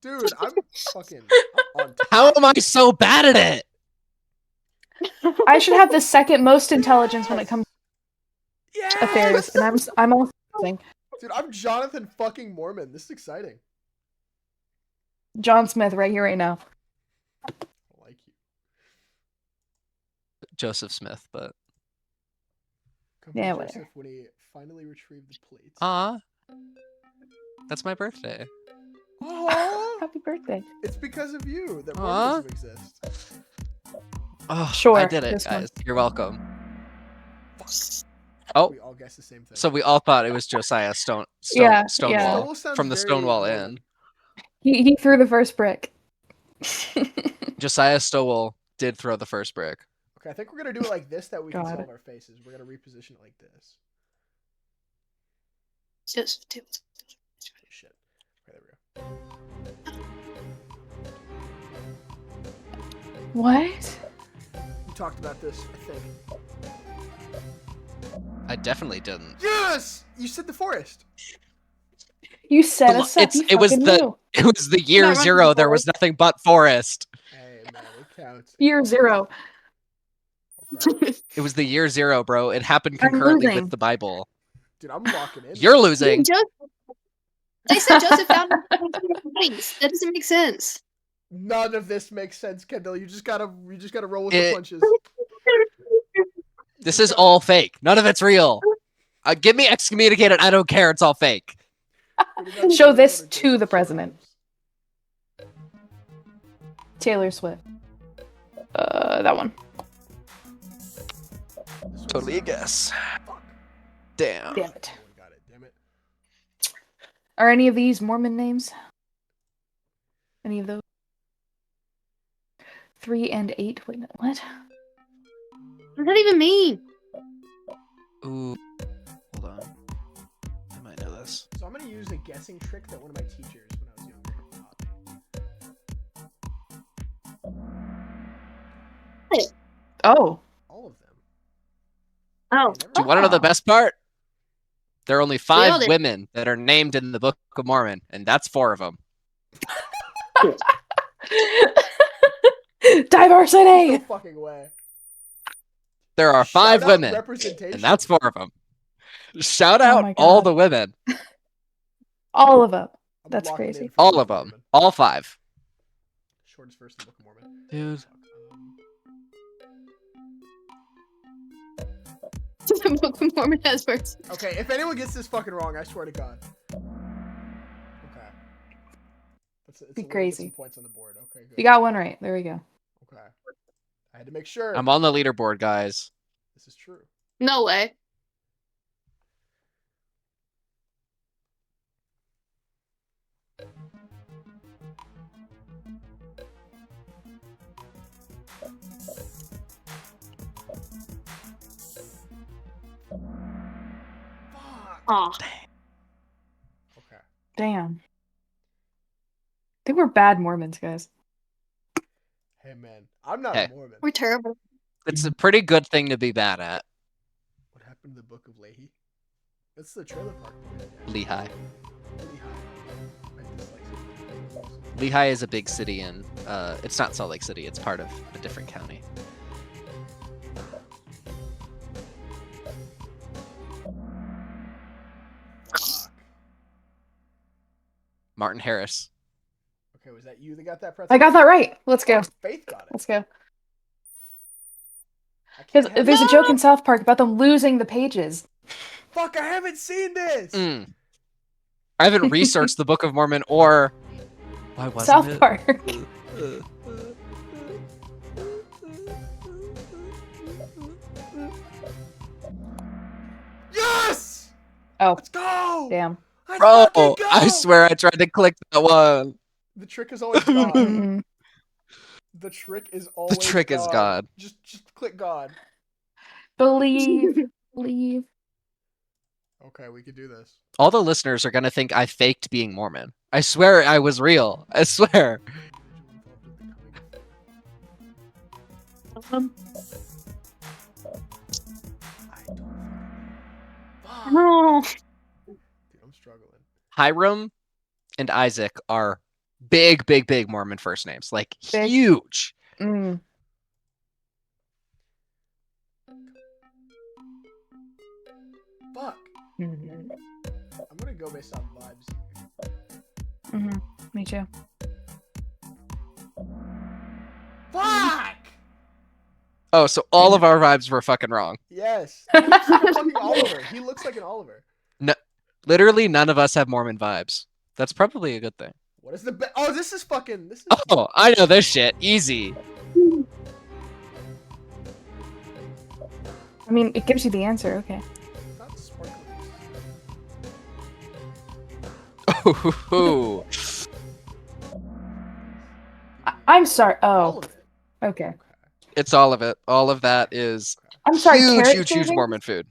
Dude, I'm fucking on top. How am I so bad at it? I should have the second most intelligence when it comes to affairs, and I'm also Dude, I'm Jonathan fucking Mormon. This is exciting. John Smith right here, right now. I like you. Joseph Smith, but... Yeah, Joseph whatever. When he finally retrieved the plates. That's my birthday. Aww. Happy birthday. It's because of you that Mormonism exists. Oh, sure. I did it, guys. You're welcome. Oh. We all guessed the same thing. So we all thought it was Josiah Stonewall from the Stonewall Inn. He threw the first brick. Josiah Stowell did throw the first brick. Okay, I think we're gonna do it like this that we can solve our faces. We're gonna reposition it like this. Just oh, shit. Okay, there we go. What? We talked about this, I think. I definitely didn't. Yes! You said the forest. You set us up. It was the year 0. There was nothing but forest. Hey man, it counts. Year 0. Okay. It was the year 0, bro. It happened concurrently with the Bible. Dude, I'm locking in. You're losing. They said Joseph found bodies. That doesn't make sense. None of this makes sense, Kendall. You just gotta roll with the punches. This is all fake. None of it's real. Get me excommunicated. I don't care. It's all fake. Show this to the president. Taylor Swift. That one. Totally a guess. Damn. Damn it. Got it. Damn it. Are any of these Mormon names? Any of those? 3 and 8. Wait, what? What does that even mean? Ooh. Hold on. I might know this. So I'm going to use a guessing trick that one of my teachers when I was younger taught me. Oh. All of them. Oh. They never- Do you want to know the best part? There are only 5 Nailed it. women that are named in the Book of Mormon, and that's 4 of them. Diversity! No fucking way. There are 5 Shout out women, representation. and that's 4 of them. Shout Oh out my all God. the women. All of them. I'm That's locking crazy. in for All Book of them. Mormon. All 5. Shortest verse in the Book of Mormon. Dude. The Book of Mormon has verses. Okay, if anyone gets this fucking wrong, I swear to God. Okay. It's Be a way to get crazy. some points on the board. Okay, good. You got one right. There we go. Okay. I had to make sure. I'm on the leaderboard, guys. This is true. No way. Fuck. Aw. Okay. Damn. I think we're bad Mormons, guys. Hey, man. I'm not Hey. a Mormon. We're terrible. It's a pretty good thing to be bad at. What happened to the Book of Lehi? That's the trailer park. Lehigh. Lehigh. I dislike it. Lehigh is a big city in, it's not Salt Lake City, it's part of a different county. Fuck. Martin Harris. Okay, was that you that got that press? I got that right. Let's go. Faith got it. Let's go. I can't Because have there's a it. joke in South Park about them losing the pages. Fuck, I haven't seen this. I haven't researched the Book of Mormon or... Why wasn't South it? Park. Yes! Oh, Let's go! damn. Let's Bro, fucking go! I swear I tried to click that one. The trick is always God. Mm-mm. The trick is always trick is God. Just click God. Believe. Believe. Okay, we could do this. All the listeners are gonna think I faked being Mormon. I swear I was real. I swear. No. Dude, I'm struggling. Hiram and Isaac are big Mormon first names. Like, Big. huge. Mm. Fuck. Mm-hmm. I'm gonna go based on vibes. Mm-hmm. Me too. Fuck! Oh, so all of our vibes were fucking wrong. Yes. He looks like a fucking Oliver. He looks like an Oliver. Literally, none of us have Mormon vibes. That's probably a good thing. What is the Oh, this is fucking. This is. Oh, I know this shit. Easy. I mean, it gives you the answer. Okay. Not sparkly. Ooh. I'm sorry. All Oh, of it. okay. It's all of it. All of that is I'm sorry. Carrot huge shavings? Mormon food.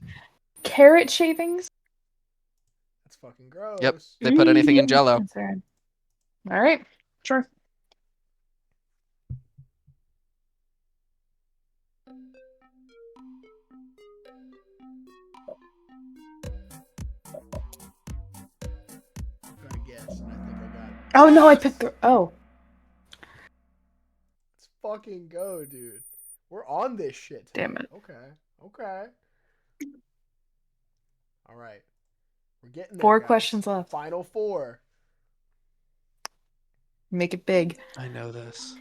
Carrot shavings? That's fucking gross. Yep. They put anything in Jello. Concerned. All right. Sure. I'm gonna guess, and I think I got it. Oh no, I picked the. Oh. Let's fucking go, dude. We're on this shit. Damn it. Okay. All right. We're getting there. 4 guys. questions left. Final 4. Make it big. I know this.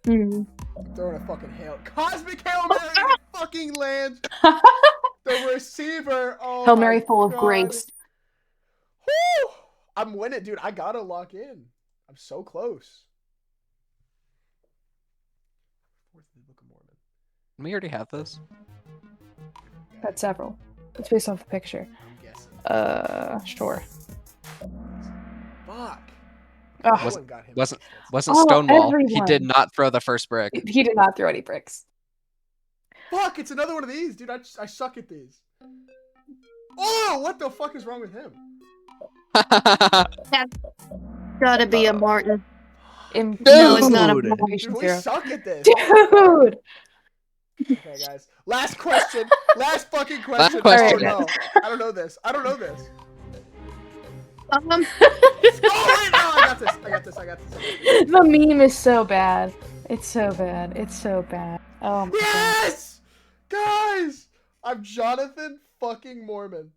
I'm throwing a fucking cosmic Hail Mary fucking lands. The receiver. Oh, Hail Mary my full of God. grace. Whew. I'm winning, dude. I gotta lock in. I'm so close. Fourth in the Book of Mormon. We already have those. Got several. It's based off the picture. I'm guessing. Sure. Fuck. Wasn't Stonewall. Everyone. He did not throw the first brick. He did not throw any bricks. Fuck, it's another one of these, dude. I suck at these. Oh, what the fuck is wrong with him? That's gotta be a Martin. No, it's not a Martin. Dude, we suck at this. Dude! Okay, guys. Last question. Last fucking question. Last question. Oh, no. I don't know this. Oh, wait, no, I got this. The meme is so bad. It's so bad. Oh my yes! God. Guys! I'm Jonathan fucking Mormon.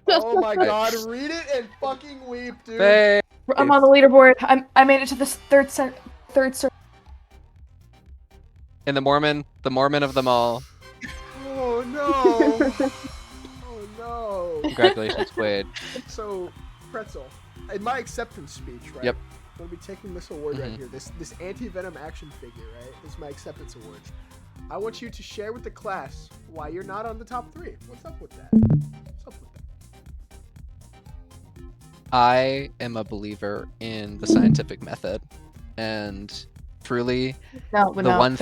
Oh my god, read it and fucking weep, dude. Babe. I'm on the leaderboard. I made it to the third circle. And the Mormon of them all. Oh no. Oh no. Congratulations, Wade. So, Pretzel, in my acceptance speech, right? Yep. I'm gonna be taking this award right here. This anti-venom action figure, right? This is my acceptance award. I want you to share with the class why you're not on the top 3. What's up with that? I am a believer in the scientific method, and truly, the one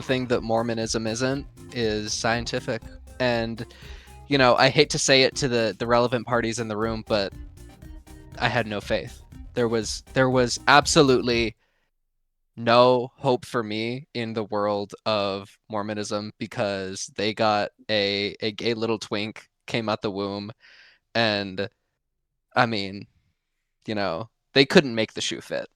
thing that Mormonism isn't is scientific. And you know, I hate to say it to the relevant parties in the room, but I had no faith. There was absolutely no hope for me in the world of Mormonism, because they got a gay little twink came out the womb, and I mean, you know, they couldn't make the shoe fit.